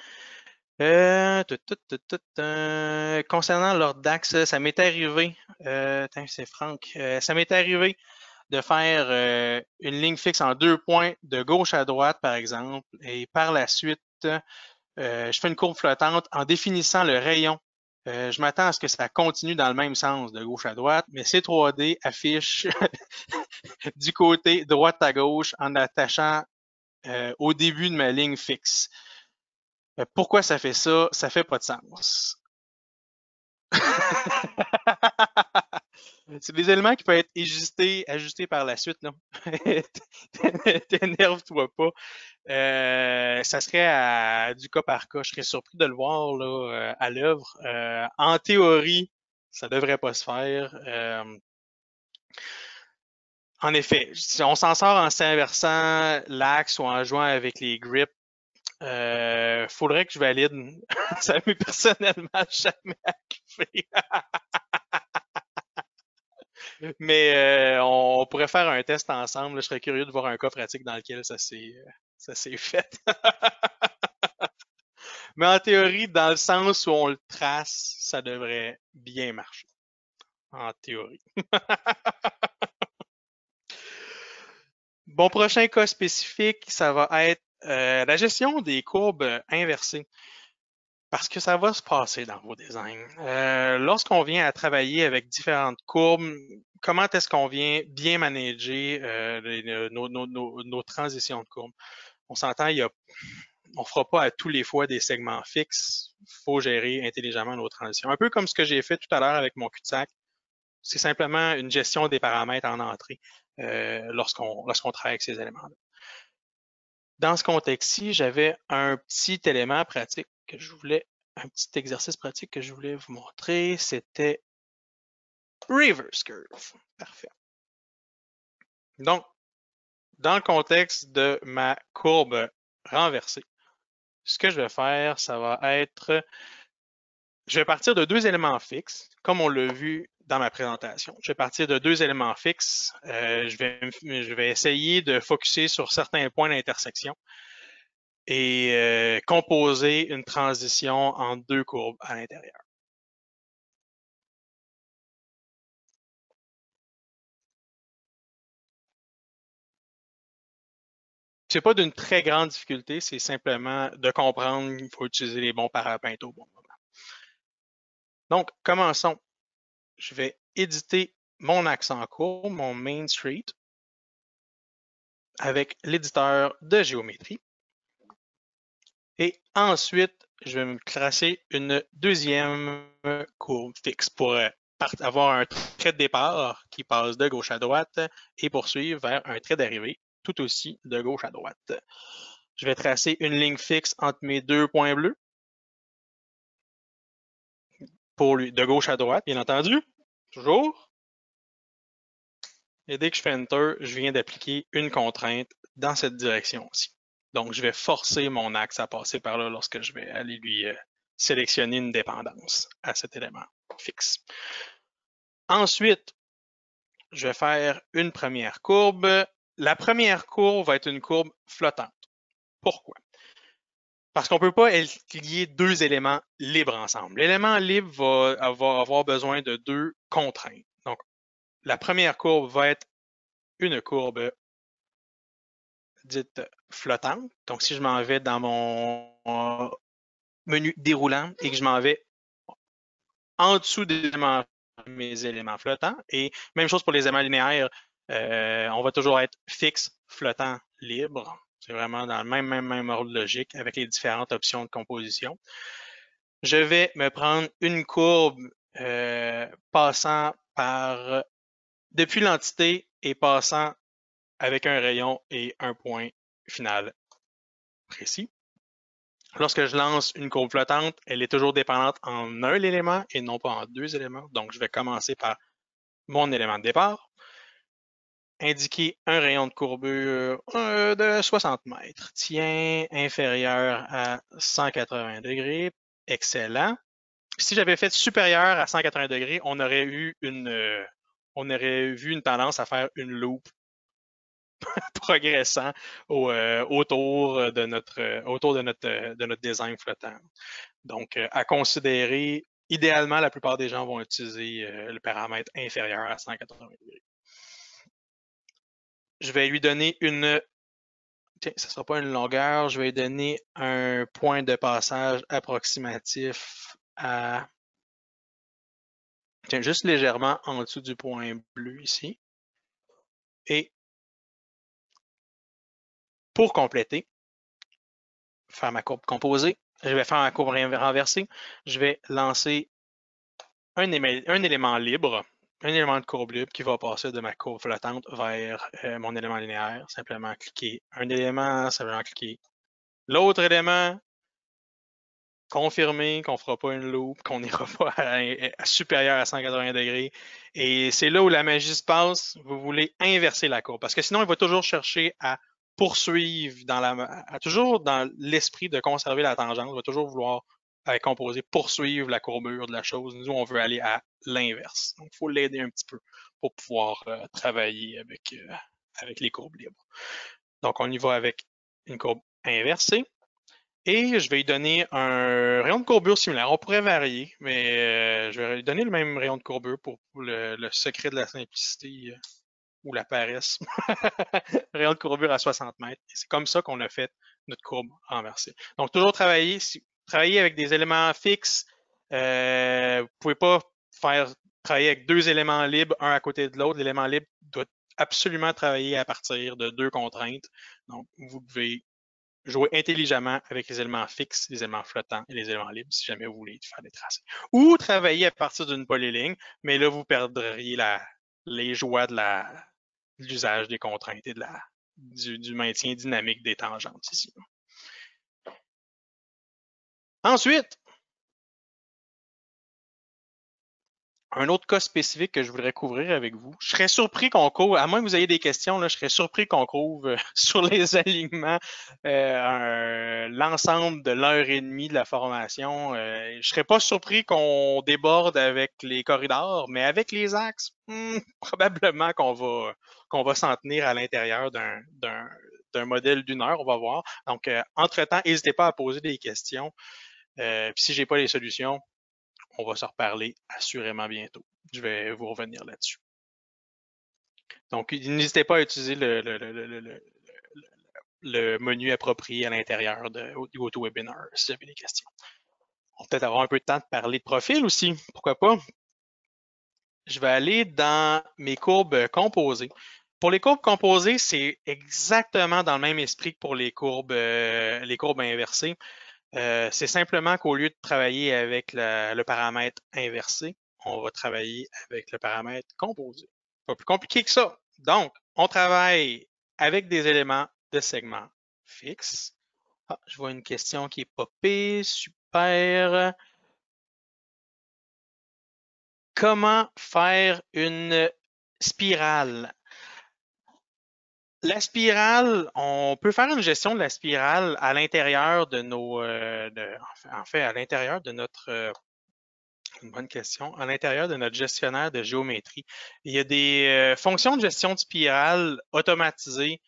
Concernant l'ordre d'axe, ça m'est arrivé, c'est Franck, ça m'est arrivé de faire une ligne fixe en 2 points de gauche à droite, par exemple, et par la suite, je fais une courbe flottante en définissant le rayon. Je m'attends à ce que ça continue dans le même sens de gauche à droite, mais C3D affiche du côté droite à gauche en attachant au début de ma ligne fixe. Pourquoi ça fait ça? Ça fait pas de sens. C'est des éléments qui peuvent être ajustés par la suite. T'énerve-toi pas. Ça serait du cas par cas. Je serais surpris de le voir là, à l'œuvre. En théorie, ça devrait pas se faire. En effet, si on s'en sort en s'inversant l'axe ou en jouant avec les grips, faudrait que je valide. Ça m'est personnellement jamais arrivé. Mais on pourrait faire un test ensemble. Je serais curieux de voir un cas pratique dans lequel ça s'est fait. Mais en théorie, dans le sens où on le trace, ça devrait bien marcher. En théorie. Bon, prochain cas spécifique, ça va être la gestion des courbes inversées. Parce que ça va se passer dans vos designs. Lorsqu'on vient à travailler avec différentes courbes, comment est-ce qu'on vient bien manager nos transitions de courbes? On s'entend, on ne fera pas à tous les fois des segments fixes. Il faut gérer intelligemment nos transitions. Un peu comme ce que j'ai fait tout à l'heure avec mon cul-de-sac. C'est simplement une gestion des paramètres en entrée lorsqu'on travaille avec ces éléments-là. Dans ce contexte-ci, j'avais un petit élément pratique un petit exercice pratique que je voulais vous montrer. C'était reverse curve. Parfait. Donc, dans le contexte de ma courbe renversée, ce que je vais faire, ça va être, je vais partir de 2 éléments fixes, comme on l'a vu dans ma présentation. Je vais partir de 2 éléments fixes. Je vais essayer de focusser sur certains points d'intersection et composer une transition en 2 courbes à l'intérieur. C'est pas d'une très grande difficulté, c'est simplement de comprendre qu'il faut utiliser les bons parapintes au bon moment. Donc, commençons. Je vais éditer mon axe en courbe, mon Main Street, avec l'éditeur de géométrie. Et ensuite, je vais me tracer une deuxième courbe fixe pour avoir un trait de départ qui passe de gauche à droite et poursuivre vers un trait d'arrivée tout aussi de gauche à droite. Je vais tracer une ligne fixe entre mes 2 points bleus pour lui, de gauche à droite, bien entendu, toujours. Et dès que je fais Enter, je viens d'appliquer une contrainte dans cette direction-ci. Donc, je vais forcer mon axe à passer par là lorsque je vais aller lui sélectionner une dépendance à cet élément fixe. Ensuite, je vais faire une première courbe. La première courbe va être une courbe flottante. Pourquoi? Parce qu'on ne peut pas lier deux éléments libres ensemble. L'élément libre va avoir besoin de deux contraintes. Donc, la première courbe va être une courbe dite flottante. Donc, si je m'en vais dans mon menu déroulant et que je m'en vais en dessous des mes éléments flottants, et même chose pour les éléments linéaires, on va toujours être fixe, flottant, libre. C'est vraiment dans le même ordre logique avec les différentes options de composition. Je vais me prendre une courbe passant par depuis l'entité et passant avec un rayon et un point final précis. Lorsque je lance une courbe flottante, elle est toujours dépendante en un élément et non pas en deux éléments. Donc, je vais commencer par mon élément de départ, indiquer un rayon de courbure de 60 mètres, tien inférieur à 180 degrés, excellent. Si j'avais fait supérieur à 180 degrés, on aurait vu une tendance à faire une loupe progressant autour de notre design flottant. Donc, à considérer, idéalement, la plupart des gens vont utiliser le paramètre inférieur à 180 degrés. Je vais lui donner une, tiens, ça ne sera pas une longueur, je vais lui donner un point de passage approximatif à, tiens, juste légèrement en dessous du point bleu ici. Et pour compléter, faire ma courbe composée, je vais faire ma courbe renversée, je vais lancer un élément libre, un élément de courbe libre qui va passer de ma courbe flottante vers mon élément linéaire. Simplement cliquer un élément, simplement cliquer l'autre élément, confirmer qu'on ne fera pas une loupe, qu'on n'ira pas à supérieur à 180 degrés. Et c'est là où la magie se passe. Vous voulez inverser la courbe parce que sinon, il va toujours chercher à poursuivre toujours dans l'esprit de conserver la tangente, il va toujours vouloir composer, poursuivre la courbure de la chose. Nous, on veut aller à l'inverse. Donc, il faut l'aider un petit peu pour pouvoir travailler avec les courbes libres. Donc, on y va avec une courbe inversée. Et je vais lui donner un rayon de courbure similaire. On pourrait varier, mais je vais lui donner le même rayon de courbure pour le secret de la simplicité ou la paresse. Rayon de courbure à 60 mètres. C'est comme ça qu'on a fait notre courbe renversée. Donc, toujours travailler avec des éléments fixes. Vous ne pouvez pas travailler avec deux éléments libres, un à côté de l'autre. L'élément libre doit absolument travailler à partir de deux contraintes. Donc, vous devez jouer intelligemment avec les éléments fixes, les éléments flottants et les éléments libres si jamais vous voulez faire des tracés. Ou travailler à partir d'une polyligne, mais là, vous perdriez les joies de l'usage des contraintes et du maintien dynamique des tangentes ici. Ensuite, un autre cas spécifique que je voudrais couvrir avec vous. Je serais surpris qu'on couvre, à moins que vous ayez des questions, là, je serais surpris qu'on couvre sur les alignements l'ensemble de l'heure et demie de la formation. Je serais pas surpris qu'on déborde avec les corridors, mais avec les axes, probablement qu'on va s'en tenir à l'intérieur d'un modèle d'une heure, on va voir. Donc, entre-temps, n'hésitez pas à poser des questions. Puis si j'ai pas les solutions, on va se reparler assurément bientôt. Je vais vous revenir là-dessus. Donc, n'hésitez pas à utiliser le menu approprié à l'intérieur de GoToWebinar si vous avez des questions. On va peut-être avoir un peu de temps de parler de profil aussi, pourquoi pas. Je vais aller dans mes courbes composées. Pour les courbes composées, c'est exactement dans le même esprit que pour les courbes inversées. C'est simplement qu'au lieu de travailler avec le paramètre inversé, on va travailler avec le paramètre composé. Pas plus compliqué que ça. Donc, on travaille avec des éléments de segment fixe. Ah, je vois une question qui est popée. Super. comment faire une spirale? La spirale, on peut faire une gestion de la spirale à l'intérieur de nos, en fait, à l'intérieur de notre, une bonne question, à l'intérieur de notre gestionnaire de géométrie. Il y a des fonctions de gestion de spirale automatisées,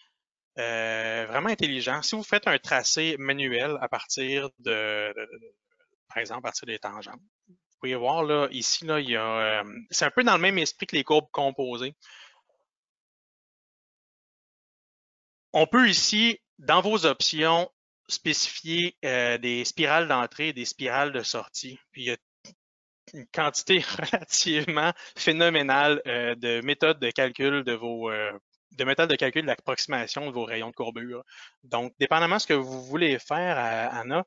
vraiment intelligentes. Si vous faites un tracé manuel à partir par exemple, à partir des tangentes, vous pouvez voir là, ici, là, il y a, c'est un peu dans le même esprit que les courbes composées. On peut ici, dans vos options, spécifier des spirales d'entrée et des spirales de sortie. Puis il y a une quantité relativement phénoménale de méthodes de calcul de méthodes de calcul d'approximation de vos rayons de courbure. Donc, dépendamment de ce que vous voulez faire, Anna,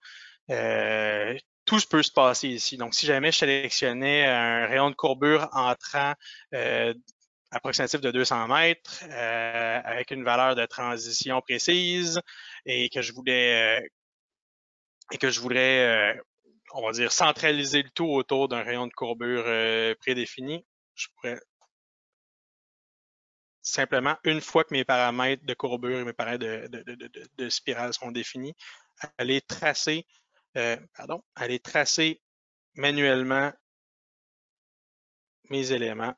tout peut se passer ici. Donc, si jamais je sélectionnais un rayon de courbure entrant approximatif de 200 mètres avec une valeur de transition précise et que je voulais on va dire, centraliser le tout autour d'un rayon de courbure prédéfini, je pourrais simplement, une fois que mes paramètres de courbure et mes paramètres de spirale sont définis, aller tracer manuellement mes éléments.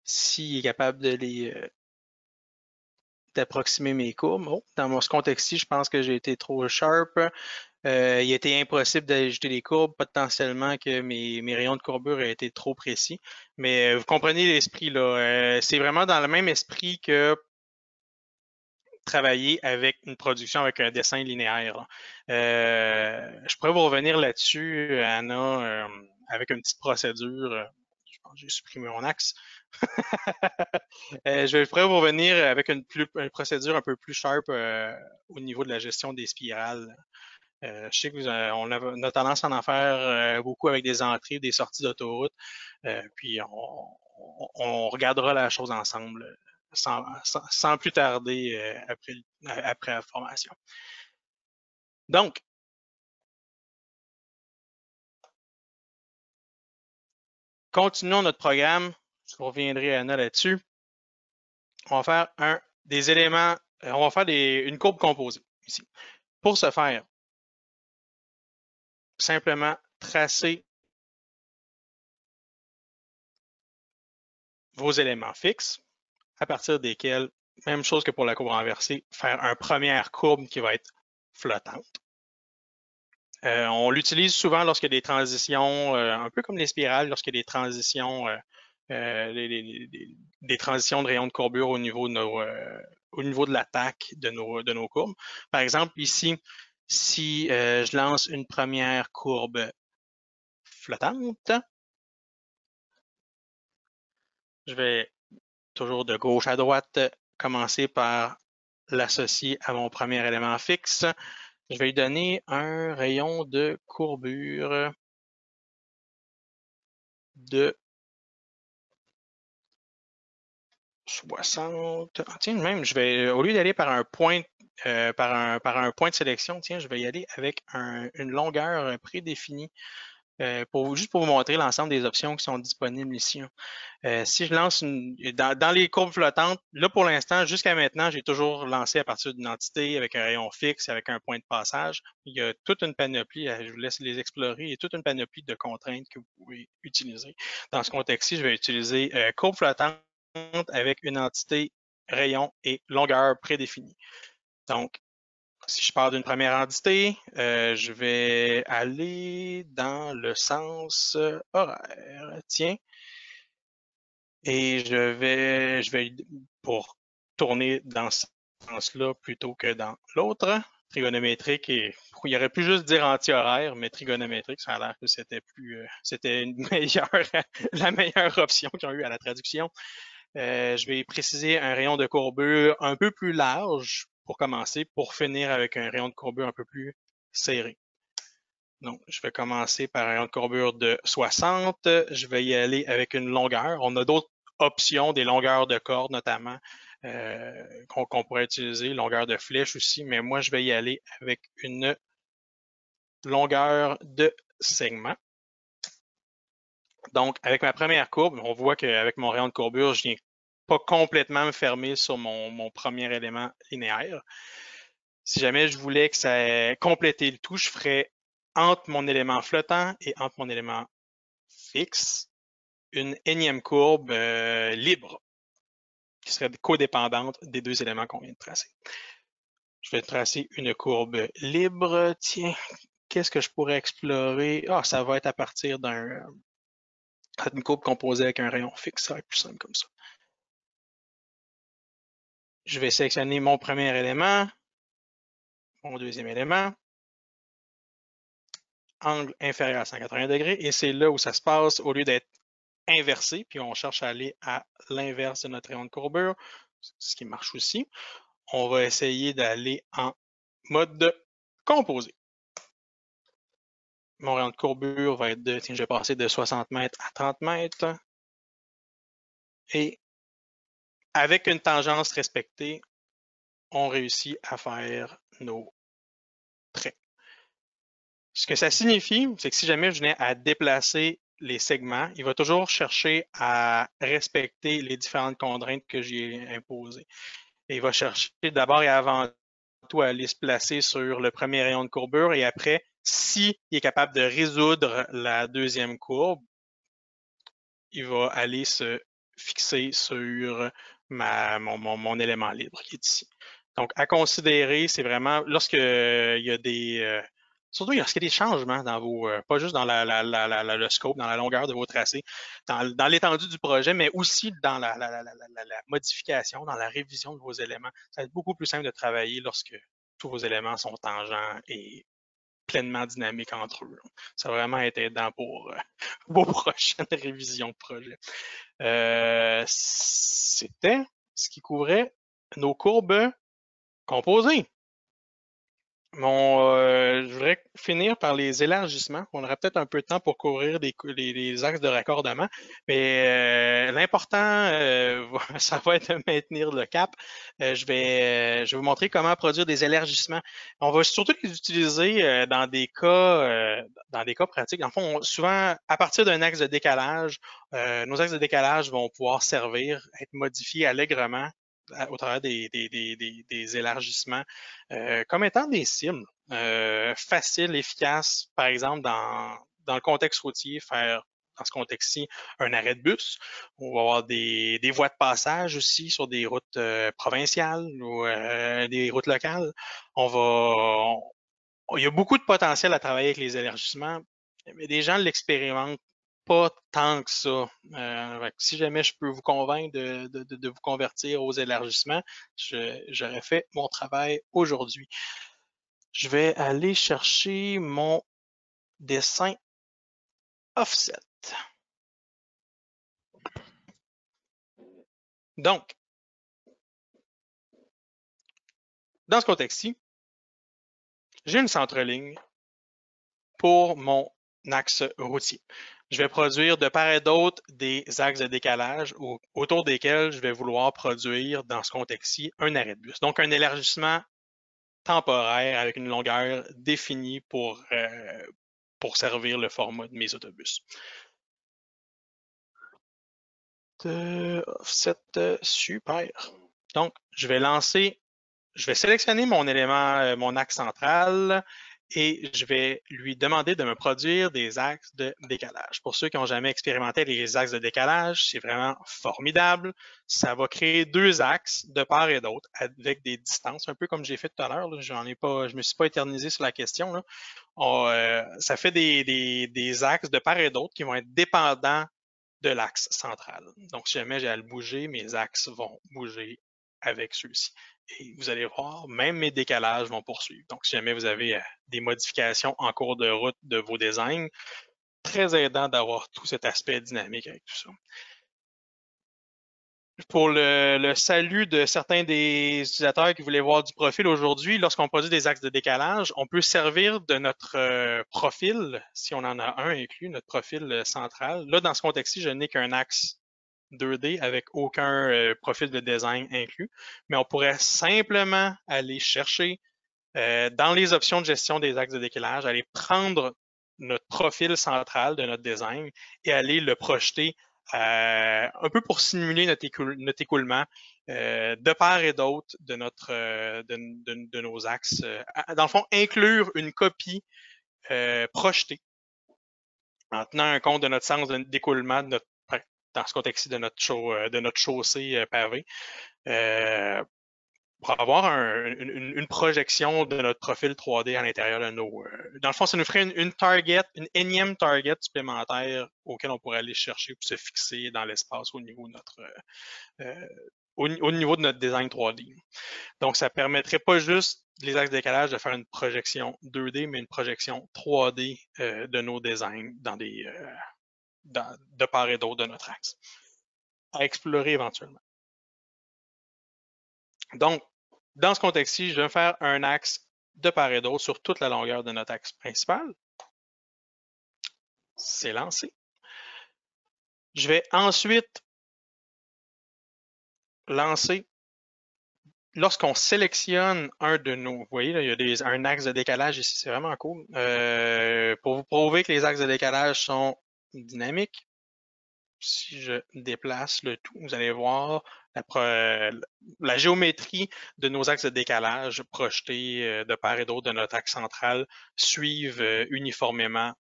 S'il est capable d'approximer mes courbes. Oh, dans ce contexte-ci, je pense que j'ai été trop sharp. Il était impossible d'ajouter des courbes, potentiellement que mes rayons de courbure aient été trop précis. Mais vous comprenez l'esprit là. C'est vraiment dans le même esprit que travailler avec une production avec un dessin linéaire. Je pourrais vous revenir là-dessus, Anna, avec une petite procédure. Je pense que j'ai supprimé mon axe. Je pourrais vous revenir avec une procédure un peu plus sharp au niveau de la gestion des spirales. Je sais que on a tendance à en faire beaucoup avec des entrées, des sorties d'autoroute. Puis on regardera la chose ensemble sans plus tarder après la formation. Donc, continuons notre programme. Je reviendrai, Anna, là-dessus. On va faire des éléments, on va faire une courbe composée ici. Pour ce faire, simplement tracer vos éléments fixes à partir desquels, même chose que pour la courbe renversée, faire une première courbe qui va être flottante. On l'utilise souvent lorsqu'il y a des transitions, un peu comme les spirales, lorsqu'il y a des transitions, des transitions de rayons de courbure au niveau de l'attaque de nos courbes. Par exemple, ici, si je lance une première courbe flottante, je vais toujours de gauche à droite commencer par l'associer à mon premier élément fixe. Je vais lui donner un rayon de courbure de 60. Tiens, même, je vais, au lieu d'aller par un point, par un point de sélection, tiens, je vais y aller avec une longueur prédéfinie. Juste pour vous montrer l'ensemble des options qui sont disponibles ici. Si je lance dans les courbes flottantes, là pour l'instant, jusqu'à maintenant, j'ai toujours lancé à partir d'une entité avec un rayon fixe, avec un point de passage. Il y a toute une panoplie, je vous laisse les explorer, il y a toute une panoplie de contraintes que vous pouvez utiliser. Dans ce contexte-ci, je vais utiliser courbe flottante avec une entité, rayon et longueur prédéfinie. Donc, si je pars d'une première entité, je vais aller dans le sens horaire. Tiens. Et je vais pour tourner dans ce sens-là plutôt que dans l'autre. Trigonométrique et il y aurait pu juste dire anti-horaire, mais trigonométrique, ça a l'air que c'était une la meilleure option qu'ils ont eu à la traduction. Je vais préciser un rayon de courbure un peu plus large pour commencer, pour finir avec un rayon de courbure un peu plus serré. Donc, je vais commencer par un rayon de courbure de 60. Je vais y aller avec une longueur. On a d'autres options, des longueurs de corde notamment, qu'on pourrait utiliser, longueur de flèche aussi, mais moi, je vais y aller avec une longueur de segments. Donc, avec ma première courbe, on voit qu'avec mon rayon de courbure, je viens pas complètement me fermer sur mon premier élément linéaire. Si jamais je voulais que ça compléter le tout, je ferais entre mon élément flottant et entre mon élément fixe une énième courbe libre qui serait codépendante des deux éléments qu'on vient de tracer. Je vais tracer une courbe libre. Tiens, qu'est-ce que je pourrais explorer? Ah, ça va être à partir d'une courbe composée avec un rayon fixe. Ça va être plus simple comme ça. Je vais sélectionner mon premier élément, mon deuxième élément, angle inférieur à 180 degrés, et c'est là où ça se passe au lieu d'être inversé, puis on cherche à aller à l'inverse de notre rayon de courbure, ce qui marche aussi. On va essayer d'aller en mode composé. Mon rayon de courbure va être je vais passer de 60 mètres à 30 mètres. Et avec une tangence respectée, on réussit à faire nos traits. Ce que ça signifie, c'est que si jamais je venais à déplacer les segments, il va toujours chercher à respecter les différentes contraintes que j'ai imposées. Et il va chercher d'abord et avant tout à aller se placer sur le premier rayon de courbure et après, s'il est capable de résoudre la deuxième courbe, il va aller se fixer sur mon élément libre qui est ici. Donc, à considérer, c'est vraiment lorsqu'il y a des... surtout lorsqu'il y a des changements dans vos... pas juste dans le scope, dans la longueur de vos tracés, dans l'étendue du projet, mais aussi dans la modification, dans la révision de vos éléments. Ça va être beaucoup plus simple de travailler lorsque tous vos éléments sont tangents et pleinement dynamiques entre eux. Ça va vraiment être aidant pour vos prochaines révisions de projet. C'était ce qui couvrait nos courbes composées. Je voudrais finir par les élargissements. On aura peut-être un peu de temps pour couvrir les axes de raccordement, mais l'important, ça va être de maintenir le cap. Je vais vous montrer comment produire des élargissements. On va surtout les utiliser dans des cas pratiques. En fond, souvent, à partir d'un axe de décalage, nos axes de décalage vont pouvoir servir, être modifiés allègrement au travers des élargissements comme étant des cibles faciles, efficaces, par exemple dans le contexte routier, faire dans ce contexte-ci un arrêt de bus. On va avoir des voies de passage aussi sur des routes provinciales ou des routes locales. Il y a beaucoup de potentiel à travailler avec les élargissements, mais des gens l'expérimentent pas tant que ça. Si jamais je peux vous convaincre de vous convertir aux élargissements, j'aurais fait mon travail aujourd'hui. Je vais aller chercher mon dessin offset. Donc, dans ce contexte-ci, j'ai une centre-ligne pour mon axe routier. Je vais produire de part et d'autre des axes de décalage autour desquels je vais vouloir produire, dans ce contexte-ci, un arrêt de bus. Donc, un élargissement temporaire avec une longueur définie pour servir le format de mes autobus. Offset, super. Donc, je vais sélectionner mon élément, mon axe central, et je vais lui demander de me produire des axes de décalage. Pour ceux qui n'ont jamais expérimenté les axes de décalage, c'est vraiment formidable. Ça va créer deux axes de part et d'autre avec des distances, un peu comme j'ai fait tout à l'heure. Je me suis pas éternisé sur la question. Là. Ça fait des axes de part et d'autre qui vont être dépendants de l'axe central. Donc, si jamais j'ai à le bouger, mes axes vont bouger avec ceux-ci. Et vous allez voir, même mes décalages vont poursuivre. Donc, si jamais vous avez des modifications en cours de route de vos designs, très aidant d'avoir tout cet aspect dynamique avec tout ça. Pour le salut de certains des utilisateurs qui voulaient voir du profil aujourd'hui, lorsqu'on produit des axes de décalage, on peut servir de notre profil, si on en a un inclus, notre profil central. Là, dans ce contexte-ci, je n'ai qu'un axe 2D avec aucun profil de design inclus, mais on pourrait simplement aller chercher dans les options de gestion des axes de décalage, aller prendre notre profil central de notre design et aller le projeter un peu pour simuler notre écoulement de part et d'autre de de nos axes. Dans le fond, inclure une copie projetée en tenant compte de notre sens d'écoulement dans ce contexte-ci de notre chaussée pavée. Pour avoir une projection de notre profil 3D à l'intérieur de nos... dans le fond, ça nous ferait une énième target supplémentaire auquel on pourrait aller chercher pour se fixer dans l'espace au niveau de au niveau de notre design 3D. Donc, ça permettrait pas juste les axes de décalage de faire une projection 2D, mais une projection 3D de nos designs de part et d'autre de notre axe à explorer éventuellement. Donc, dans ce contexte-ci, je vais faire un axe de part et d'autre sur toute la longueur de notre axe principal. C'est lancé. Je vais ensuite lancer, lorsqu'on sélectionne un de nos, vous voyez, là, il y a un axe de décalage ici, c'est vraiment cool. Pour vous prouver que les axes de décalage sont dynamiques, si je déplace le tout, vous allez voir la géométrie de nos axes de décalage projetés de part et d'autre de notre axe central suivent uniformément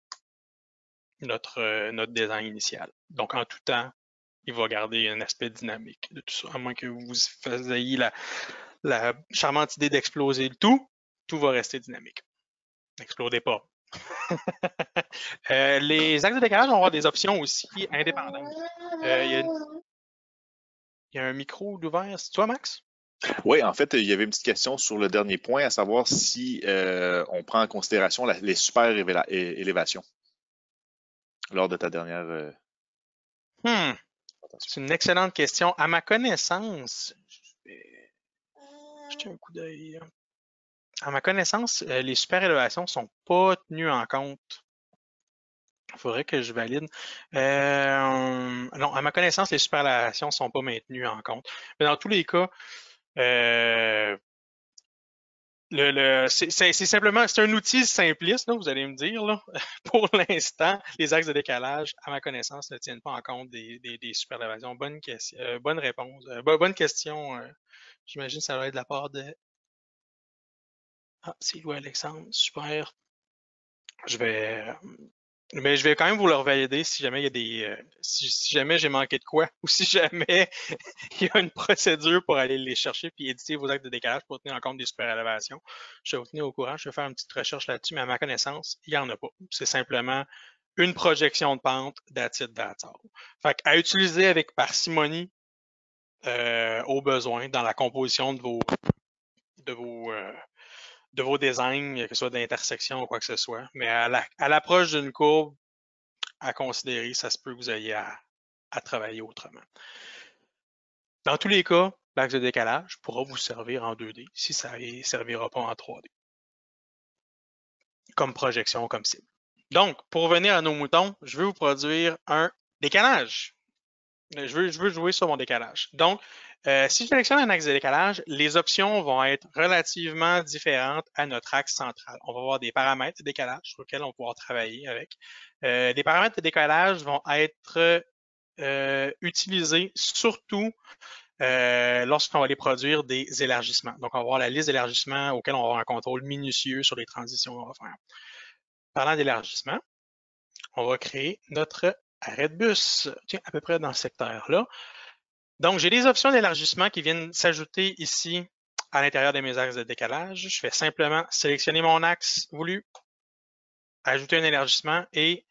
notre design initial. Donc, en tout temps, il va garder un aspect dynamique de tout ça, à moins que vous fassiez la charmante idée d'exploser le tout va rester dynamique. N'explosez pas. Les axes de décalage vont avoir des options aussi indépendantes. Il y a un micro ouvert. C'est toi, Max? Oui, en fait, il y avait une petite question sur le dernier point, à savoir si on prend en considération les super élévations lors de ta dernière C'est une excellente question. À ma connaissance, je vais jeter un coup d'œil. À ma connaissance, les super élévations ne sont pas tenues en compte. Il faudrait que je valide. Non, à ma connaissance, les super élévations ne sont pas maintenues en compte. Mais dans tous les cas, c'est simplement, c'est un outil simpliste, là, vous allez me dire. Là. Pour l'instant, les axes de décalage, à ma connaissance, ne tiennent pas en compte des super élévations. Bonne question, bonne réponse. Bonne question. J'imagine que ça va être de la part de. Ah, c'est Louis-Alexandre, super. Mais je vais quand même vous le revalider si jamais il y a si jamais j'ai manqué de quoi ou si jamais il y a une procédure pour aller les chercher puis éditer vos actes de décalage pour tenir en compte des super élévations. Je vais vous tenir au courant. Je vais faire une petite recherche là-dessus, mais à ma connaissance, il n'y en a pas. C'est simplement une projection de pente that's it, that's all. Fait à utiliser avec parcimonie au besoin dans la composition de vos designs, que ce soit d'intersection ou quoi que ce soit. Mais à l'approche d'une courbe à considérer, ça se peut que vous ayez à travailler autrement. Dans tous les cas, l'axe de décalage pourra vous servir en 2D si ça ne servira pas en 3D. Comme projection, comme cible. Donc, pour revenir à nos moutons, je veux vous produire un décalage. Je veux jouer sur mon décalage. Donc, si je sélectionne un axe de décalage, les options vont être relativement différentes à notre axe central. On va avoir des paramètres de décalage sur lesquels on va pouvoir travailler avec. Les paramètres de décalage vont être utilisés surtout lorsqu'on va aller produire des élargissements. Donc, on va avoir la liste d'élargissements auxquels on va avoir un contrôle minutieux sur les transitions qu'on va faire. Parlant d'élargissement, on va créer notre arrêt de bus, tiens, à peu près dans ce secteur-là. Donc, j'ai des options d'élargissement qui viennent s'ajouter ici à l'intérieur de mes axes de décalage. Je fais simplement sélectionner mon axe voulu, ajouter un élargissement et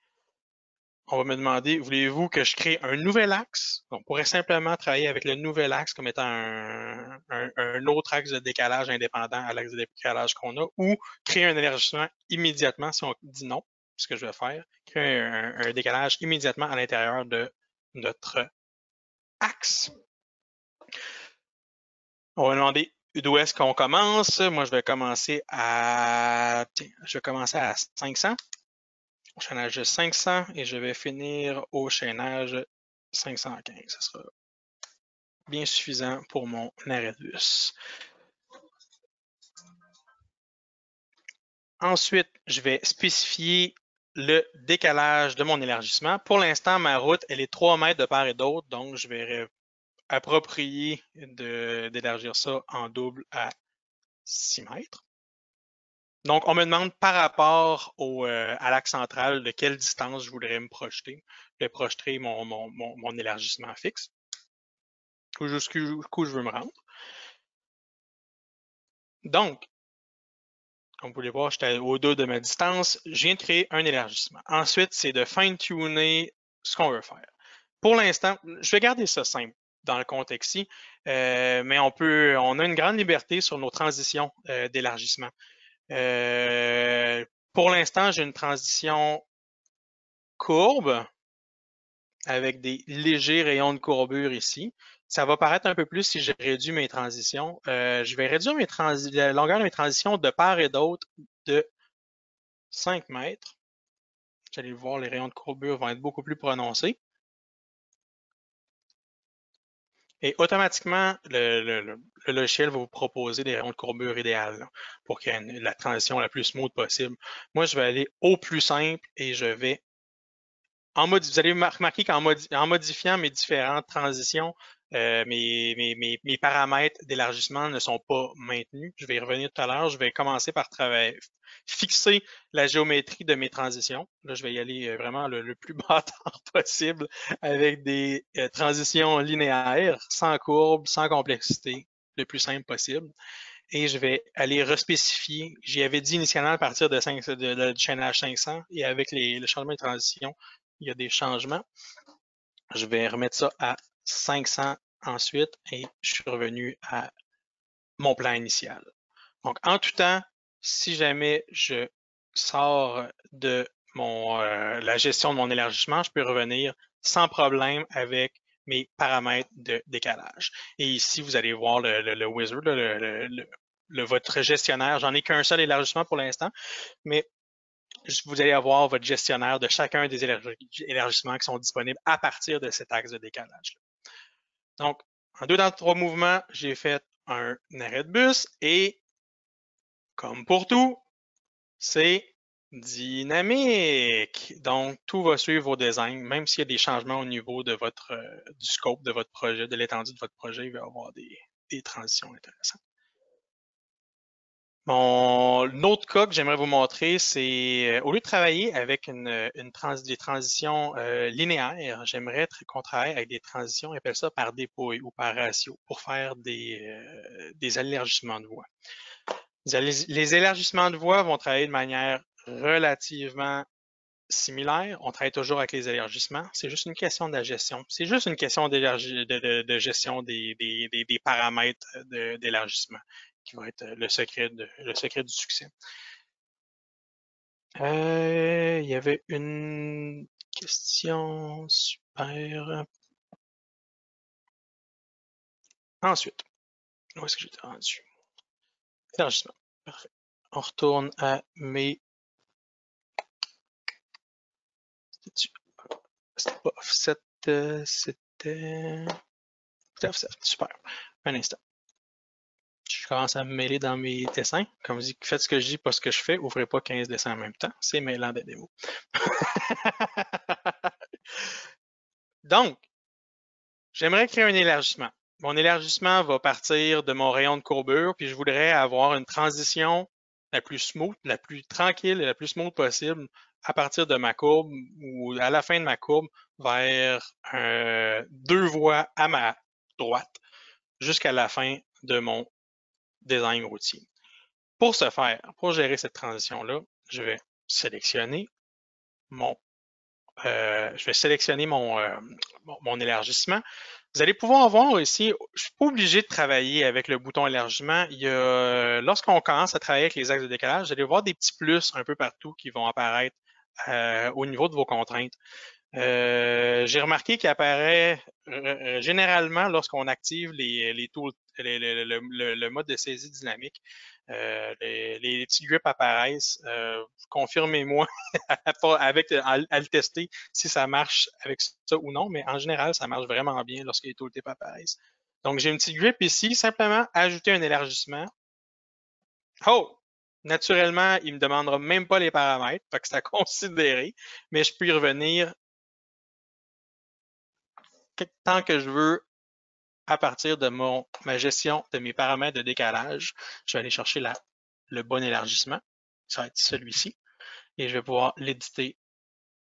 on va me demander, voulez-vous que je crée un nouvel axe? On pourrait simplement travailler avec le nouvel axe comme étant un autre axe de décalage indépendant à l'axe de décalage qu'on a ou créer un élargissement immédiatement si on dit non, ce que je vais faire, créer un décalage immédiatement à l'intérieur de notre axe. On va demander d'où est-ce qu'on commence. Moi, je vais commencer à 500. Au chaînage 500 et je vais finir au chaînage 515. Ce sera bien suffisant pour mon arrêt de bus. Ensuite, je vais spécifier le décalage de mon élargissement. Pour l'instant, ma route, elle est 3 mètres de part et d'autre, donc je vais approprier d'élargir ça en double à 6 mètres. Donc, on me demande par rapport à l'axe central de quelle distance je voudrais me projeter. Je vais projeter mon élargissement fixe, jusqu'où je veux me rendre. Donc, comme vous pouvez voir, j'étais au dos de ma distance. Je viens de créer un élargissement. Ensuite, c'est de fine-tuner ce qu'on veut faire. Pour l'instant, je vais garder ça simple dans le contexte-ci, mais on a une grande liberté sur nos transitions d'élargissement. Pour l'instant, j'ai une transition courbe avec des légers rayons de courbure ici. Ça va paraître un peu plus si je réduis mes transitions. Je vais réduire la longueur de mes transitions de part et d'autre de 5 mètres. Vous allez le voir, les rayons de courbure vont être beaucoup plus prononcés. Et automatiquement, le logiciel va vous proposer des rayons de courbure idéales pour qu'il y ait la transition la plus smooth possible. Moi, je vais aller au plus simple et je vais vous allez remarquer qu'en modifiant mes différentes transitions, mes paramètres d'élargissement ne sont pas maintenus. Je vais y revenir tout à l'heure. Je vais commencer par fixer la géométrie de mes transitions. Là, je vais y aller vraiment le plus bâtard possible avec des transitions linéaires, sans courbe, sans complexité, le plus simple possible. Et je vais aller respécifier. J'y avais dit initialement à partir du chaînage 500 et avec le changement de transition, il y a des changements. Je vais remettre ça à 500 ensuite et je suis revenu à mon plan initial. Donc, en tout temps, si jamais je sors de la gestion de mon élargissement, je peux revenir sans problème avec mes paramètres de décalage. Et ici, vous allez voir le wizard, votre gestionnaire. J'en ai qu'un seul élargissement pour l'instant, mais vous allez avoir votre gestionnaire de chacun des élargissements qui sont disponibles à partir de cet axe de décalage. Donc, en 2 dans 3 mouvements, j'ai fait un arrêt de bus et, comme pour tout, c'est dynamique. Donc, tout va suivre vos designs, même s'il y a des changements au niveau de du scope de votre projet, de l'étendue de votre projet, il va y avoir des transitions intéressantes. Mon autre cas que j'aimerais vous montrer, c'est au lieu de travailler avec des transitions linéaires, j'aimerais qu'on travaille avec des transitions, on appelle ça par dépouille ou par ratio, pour faire des élargissements de voie. Les élargissements de voie vont travailler de manière relativement similaire. On travaille toujours avec les élargissements. C'est juste une question de la gestion. C'est juste une question de gestion des paramètres d'élargissement qui va être le secret du succès. Il y avait une question super. Ensuite, où est-ce que j'étais rendu? Élargissement. Parfait. On retourne à mes. C'était pas offset, c'était offset. Super. Un instant. Je commence à me mêler dans mes dessins. Comme je dis, faites ce que je dis, pas ce que je fais. Ouvrez pas 15 dessins en même temps. C'est mêlant des démos. Donc, j'aimerais créer un élargissement. Mon élargissement va partir de mon rayon de courbure, puis je voudrais avoir une transition la plus smooth, la plus tranquille et la plus smooth possible à partir de ma courbe ou à la fin de ma courbe vers 2 voies à ma droite jusqu'à la fin de mon design routier. Pour ce faire, pour gérer cette transition-là, je vais sélectionner mon élargissement. Vous allez pouvoir voir ici, je ne suis pas obligé de travailler avec le bouton élargissement. Lorsqu'on commence à travailler avec les axes de décalage, vous allez voir des petits plus un peu partout qui vont apparaître au niveau de vos contraintes. J'ai remarqué qu'il apparaît généralement lorsqu'on active les tools, le mode de saisie dynamique. Les petits grips apparaissent. Confirmez-moi à le tester si ça marche avec ça ou non, mais en général, ça marche vraiment bien lorsque les tooltips apparaissent. Donc, j'ai une petite grip ici, simplement ajouter un élargissement. Oh! Naturellement, il ne me demandera même pas les paramètres, fait que c'est à considérer, mais je peux y revenir tant que je veux à partir de ma gestion de mes paramètres de décalage. Je vais aller chercher le bon élargissement, ça va être celui-ci, et je vais pouvoir l'éditer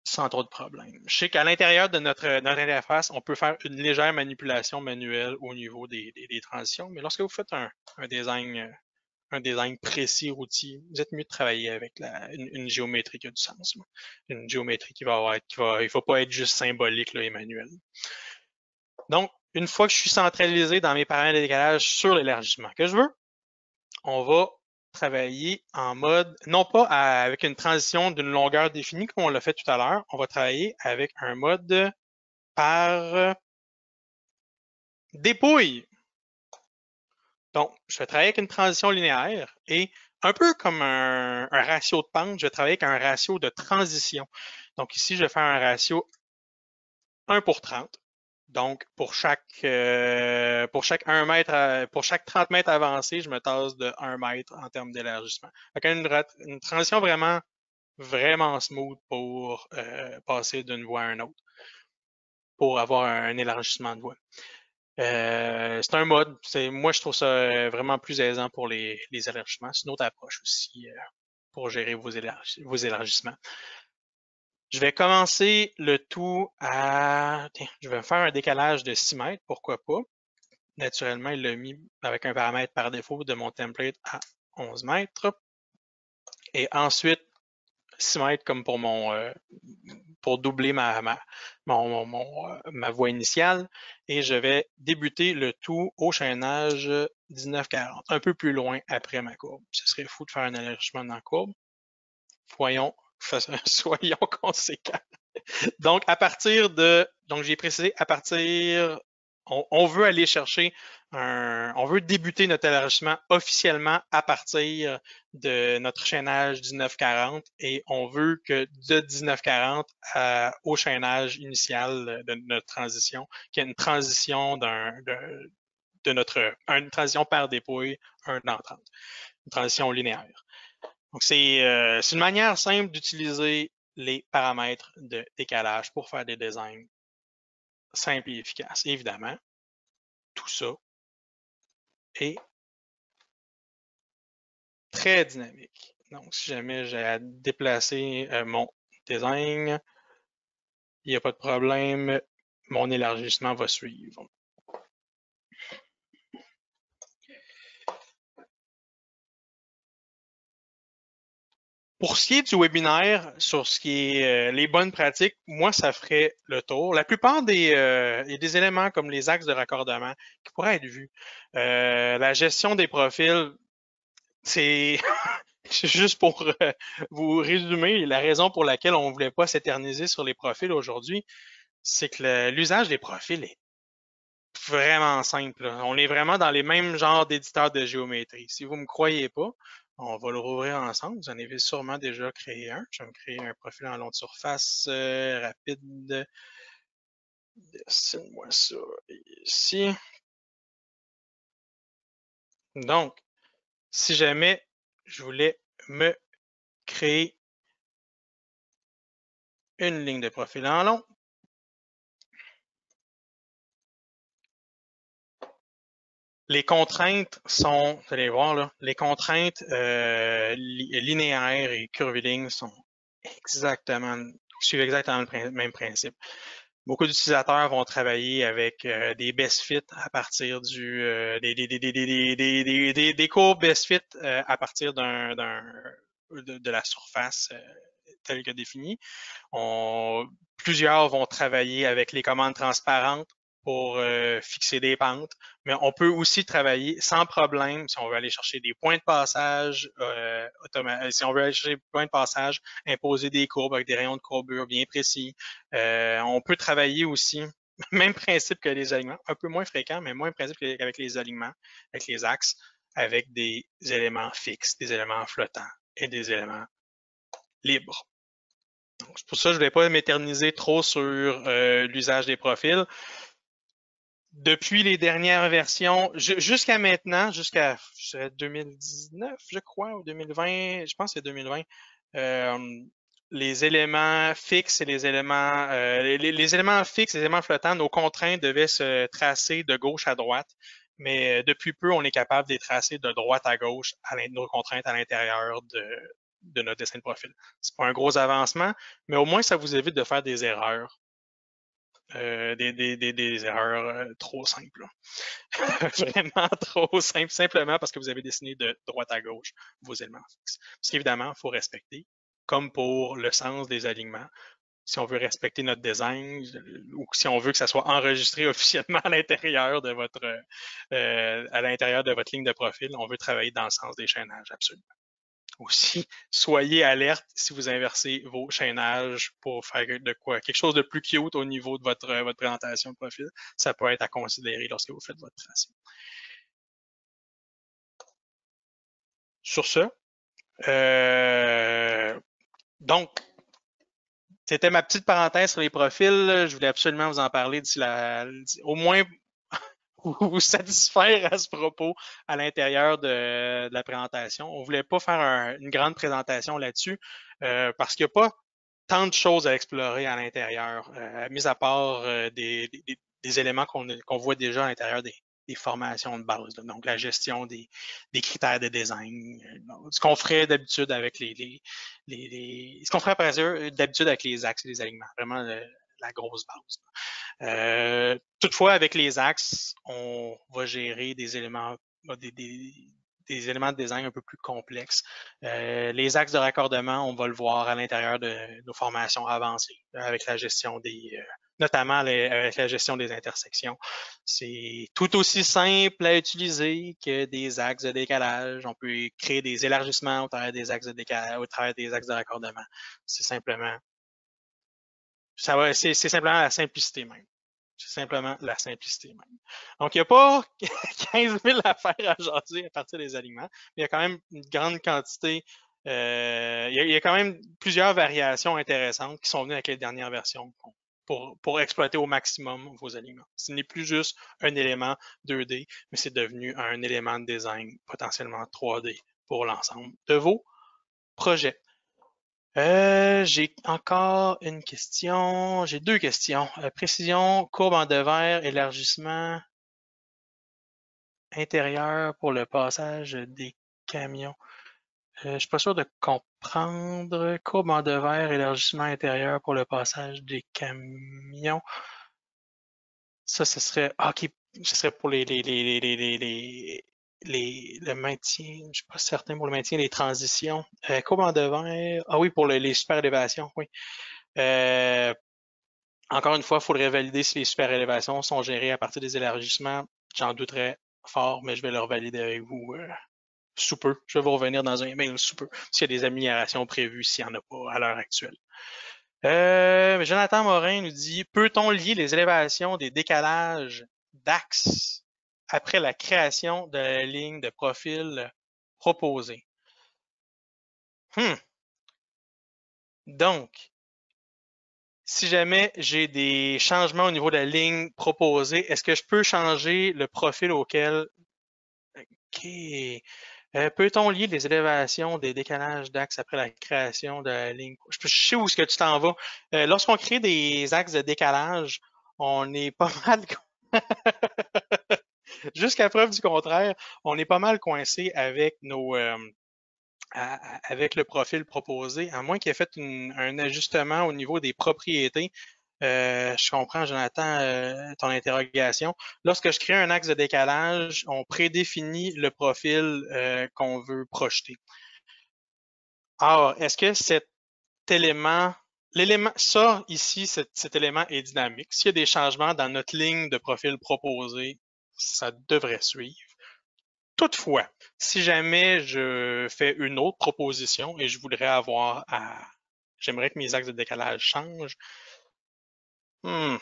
sans trop de problèmes. Je sais qu'à l'intérieur de notre interface, on peut faire une légère manipulation manuelle au niveau des transitions, mais lorsque vous faites un design précis routier, vous êtes mieux de travailler avec une géométrie qui a du sens. Une géométrie il ne faut pas être juste symbolique là, et manuel. Donc, une fois que je suis centralisé dans mes paramètres de décalage sur l'élargissement que je veux, on va travailler en mode, non pas avec une transition d'une longueur définie comme on l'a fait tout à l'heure, on va travailler avec un mode par dépouille. Donc, je vais travailler avec une transition linéaire et un peu comme un ratio de pente, je vais travailler avec un ratio de transition. Donc ici, je vais faire un ratio 1 pour 30. Donc, pour chaque 1 mètre, pour chaque 30 mètres avancés, je me tasse de 1 mètre en termes d'élargissement. Une transition vraiment, vraiment smooth pour passer d'une voie à une autre, pour avoir un élargissement de voie. C'est un mode. Moi, je trouve ça vraiment plus aisant pour les élargissements. C'est une autre approche aussi pour gérer vos élargissements. Je vais commencer le tout à... Tiens, je vais faire un décalage de 6 mètres, pourquoi pas. Naturellement, il l'a mis avec un paramètre par défaut de mon template à 11 mètres. Et ensuite, 6 mètres comme pour doubler ma voie initiale. Et je vais débuter le tout au chaînage 19-40, un peu plus loin après ma courbe. Ce serait fou de faire un élargissement dans la courbe. Soyons conséquents. Donc, donc j'ai précisé, on veut aller chercher on veut débuter notre élargissement officiellement à partir de notre chaînage 1940 et on veut que de 1940 au chaînage initial de notre transition, qu'il y ait une transition une transition par dépouille 1 dans 30, une transition linéaire. Donc, c'est une manière simple d'utiliser les paramètres de décalage pour faire des designs simples et efficaces. Évidemment, tout ça est très dynamique. Donc, si jamais j'ai à déplacer mon design, il n'y a pas de problème, mon élargissement va suivre. Pour ce qui est du webinaire, sur ce qui est les bonnes pratiques, moi, ça ferait le tour. La plupart il y a des éléments comme les axes de raccordement qui pourraient être vus. La gestion des profils, c'est juste pour vous résumer, la raison pour laquelle on ne voulait pas s'éterniser sur les profils aujourd'hui, c'est que l'usage des profils est vraiment simple. On est vraiment dans les mêmes genres d'éditeurs de géométrie. Si vous ne me croyez pas, on va le rouvrir ensemble. Vous en avez sûrement déjà créé un. Je vais me créer un profil en long de surface rapide. Dessine-moi ça ici. Donc, si jamais je voulais me créer une ligne de profil en long, les contraintes sont, vous allez voir là, les contraintes linéaires et curvilignes suivent exactement le même principe. Beaucoup d'utilisateurs vont travailler avec des best fit à partir des courbes best fit à partir de la surface telle que définie. Plusieurs vont travailler avec les commandes transparentes pour fixer des pentes, mais on peut aussi travailler sans problème si on veut aller chercher des points de passage, si on veut aller chercher des points de passage, imposer des courbes avec des rayons de courbure bien précis. On peut travailler aussi, même principe que les alignements, un peu moins fréquent, mais moins principe qu'avec les alignements, avec les axes, avec des éléments fixes, des éléments flottants et des éléments libres. C'est pour ça que je ne vais pas m'éterniser trop sur l'usage des profils. depuis les dernières versions, jusqu'à maintenant, jusqu'à 2019, je crois, ou 2020, je pense que c'est 2020, les éléments fixes et les éléments, les éléments fixes, les éléments flottants, nos contraintes devaient se tracer de gauche à droite. Mais depuis peu, on est capable de les tracer de droite à gauche à nos contraintes à l'intérieur de notre dessin de profil. C'est pas un gros avancement, mais au moins ça vous évite de faire des erreurs. Des erreurs trop simples. Vraiment trop simples, simplement parce que vous avez dessiné de droite à gauche vos éléments fixes. Parce qu'évidemment, il faut respecter, comme pour le sens des alignements, si on veut respecter notre design ou si on veut que ça soit enregistré officiellement à l'intérieur de votre ligne de profil, on veut travailler dans le sens des chaînages, absolument. Aussi, soyez alerte si vous inversez vos chaînages pour faire de quoi quelque chose de plus cute au niveau de votre présentation de profil. Ça peut être à considérer lorsque vous faites votre tracé. Sur ce, donc, c'était ma petite parenthèse sur les profils. Je voulais absolument vous en parler au moins vous satisfaire à ce propos à l'intérieur de la présentation. On voulait pas faire une grande présentation là-dessus parce qu'il n'y a pas tant de choses à explorer à l'intérieur, mis à part des éléments qu'on voit déjà à l'intérieur des formations de base. Donc, la gestion des critères de design, ce qu'on ferait d'habitude avec ce qu'on ferait d'habitude avec les axes et les alignements. Vraiment la grosse base. Toutefois, avec les axes, on va gérer des éléments, des éléments de design un peu plus complexes. Les axes de raccordement, on va le voir à l'intérieur de nos formations avancées, avec la gestion notamment avec la gestion des intersections. C'est tout aussi simple à utiliser que des axes de décalage. On peut créer des élargissements au travers des axes de décalage, au travers des axes de raccordement. C'est simplement c'est simplement la simplicité même. C'est simplement la simplicité même. Donc, il n'y a pas 15 000 affaires à jaser à partir des aliments, mais il y a quand même une grande quantité, il y a quand même plusieurs variations intéressantes qui sont venues avec les dernières versions pour exploiter au maximum vos aliments. Ce n'est plus juste un élément 2D, mais c'est devenu un élément de design potentiellement 3D pour l'ensemble de vos projets. J'ai encore une question. J'ai deux questions. Précision, courbe en devers, élargissement intérieur pour le passage des camions. Je suis pas sûr de comprendre. Courbe en devers, élargissement intérieur pour le passage des camions. Ça, ce serait. OK, ce serait pour le maintien. Je suis pas certain pour le maintien des transitions. Courbe en devers. Ah oui, pour les super élévations, oui. Encore une fois, il faudrait valider si les super élévations sont gérées à partir des élargissements. J'en douterais fort, mais je vais le revalider avec vous sous peu. Je vais vous revenir dans un email sous peu s'il y a des améliorations prévues, s'il n'y en a pas à l'heure actuelle. Jonathan Morin nous dit, peut-on lier les élévations des décalages d'axes après la création de la ligne de profil proposée? Donc, si jamais j'ai des changements au niveau de la ligne proposée, est-ce que je peux changer le profil auquel... OK. Peut-on lier les élévations des décalages d'axes après la création de la ligne? Je sais où est-ce que tu t'en vas. Lorsqu'on crée des axes de décalage, on est pas mal... Jusqu'à preuve du contraire, on est pas mal coincé avec avec le profil proposé, à moins qu'il ait fait un ajustement au niveau des propriétés. Je comprends, Jonathan, ton interrogation. Lorsque je crée un axe de décalage, on prédéfinit le profil qu'on veut projeter. Alors, est-ce que cet ça ici, cet élément est dynamique. S'il y a des changements dans notre ligne de profil proposée, ça devrait suivre. Toutefois, si jamais je fais une autre proposition et je voudrais j'aimerais que mes axes de décalage changent, je ne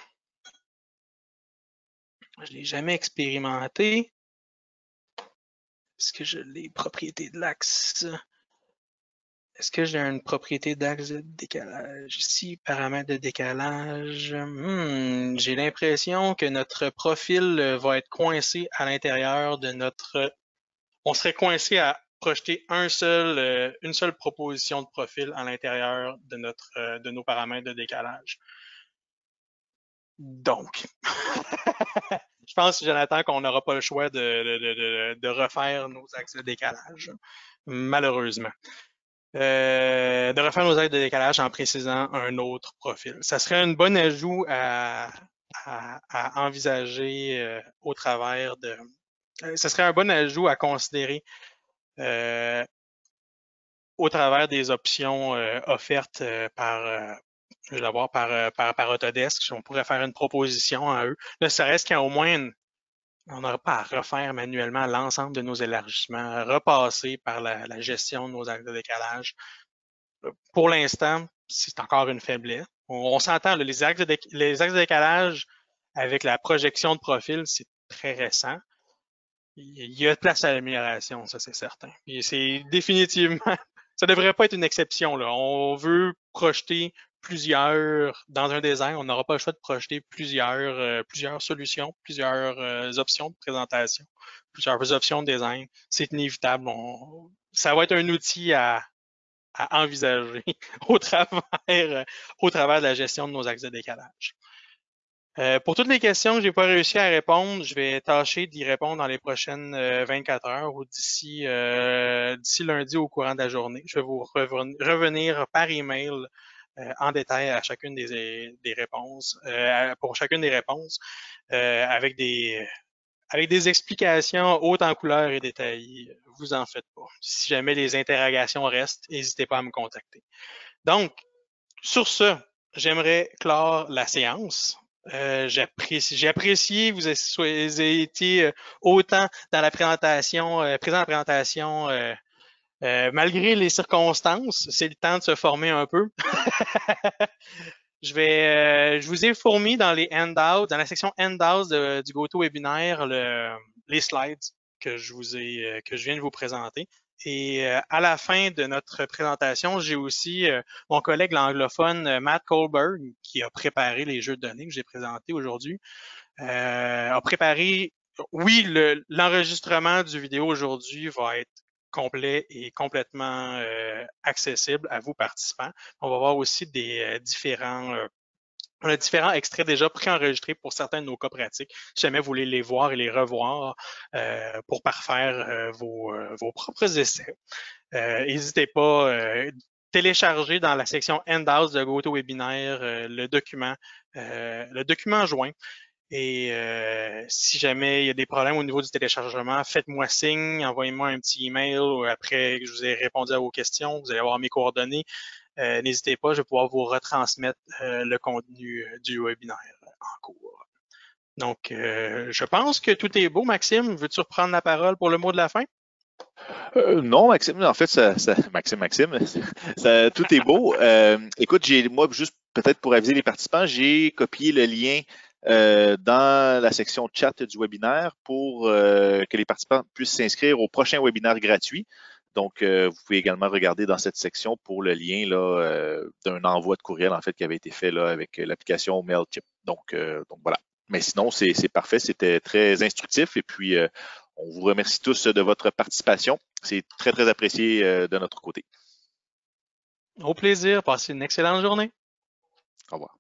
l'ai jamais expérimenté. Est-ce que j'ai les propriétés de l'axe? Est-ce que j'ai une propriété d'axe de décalage ici, paramètre de décalage? J'ai l'impression que notre profil va être coincé à l'intérieur de notre... On serait coincé à projeter une seule proposition de profil à l'intérieur de nos paramètres de décalage. Donc, je pense, Jonathan, qu'on n'aura pas le choix de refaire nos axes de décalage, malheureusement. De refaire nos axes de décalage en précisant un autre profil. Ça serait un bon ajout à envisager au travers de... Ce serait un bon ajout à considérer au travers des options offertes je vais l'avoir par Autodesk. On pourrait faire une proposition à eux. Ne serait-ce qu'au moins, on n'aura pas à refaire manuellement l'ensemble de nos élargissements, repasser par la gestion de nos axes de décalage. Pour l'instant, c'est encore une faiblesse. On s'entend, les axes de décalage avec la projection de profil, c'est très récent. Il y a de place à l'amélioration, ça c'est certain. Et c'est définitivement, ça devrait pas être une exception, là. On veut projeter plusieurs dans un design, on n'aura pas le choix de projeter plusieurs solutions, plusieurs options de présentation, plusieurs options de design. C'est inévitable. Ça va être un outil à envisager au travers de la gestion de nos axes de décalage. Pour toutes les questions que j'ai pas réussi à répondre, je vais tâcher d'y répondre dans les prochaines 24 heures ou d'ici lundi au courant de la journée. Je vais vous revenir par email en détail à chacune des réponses, pour chacune des réponses, avec des explications hautes en couleurs et détaillées. Vous en faites pas. Si jamais les interrogations restent, n'hésitez pas à me contacter. Donc, sur ce, j'aimerais clore la séance. J'ai apprécié vous ayez été autant dans la présentation, présent à la présentation, malgré les circonstances. C'est le temps de se former un peu. Je vous ai fourni dans les handouts, dans la section handouts du GoToWebinar, les slides que je viens de vous présenter. Et à la fin de notre présentation, j'ai aussi mon collègue l'anglophone Matt Colberg, qui a préparé les jeux de données que j'ai présentés aujourd'hui, a préparé, oui, l'enregistrement du vidéo aujourd'hui va être complet et complètement accessible à vous participants. On va voir aussi des on a différents extraits déjà préenregistrés pour certains de nos cas pratiques. Si jamais vous voulez les voir et les revoir pour parfaire vos propres essais, n'hésitez pas. Télécharger dans la section Handouts de GoToWebinar le document joint. Et si jamais il y a des problèmes au niveau du téléchargement, faites-moi signe, envoyez-moi un petit email après que je vous ai répondu à vos questions. Vous allez avoir mes coordonnées. N'hésitez pas, je vais pouvoir vous retransmettre le contenu du webinaire en cours. Donc, je pense que tout est beau. Maxime, veux-tu reprendre la parole pour le mot de la fin? Non, Maxime, en fait, Maxime, tout est beau. Écoute, moi, juste peut-être pour aviser les participants, j'ai copié le lien dans la section chat du webinaire pour que les participants puissent s'inscrire au prochain webinaire gratuit. Donc, vous pouvez également regarder dans cette section pour le lien d'un envoi de courriel, en fait, qui avait été fait là, avec l'application Mailchimp. Donc voilà. Mais sinon, c'est parfait. C'était très instructif. Et puis, on vous remercie tous de votre participation. C'est très, très apprécié de notre côté. Au plaisir. Passez une excellente journée. Au revoir.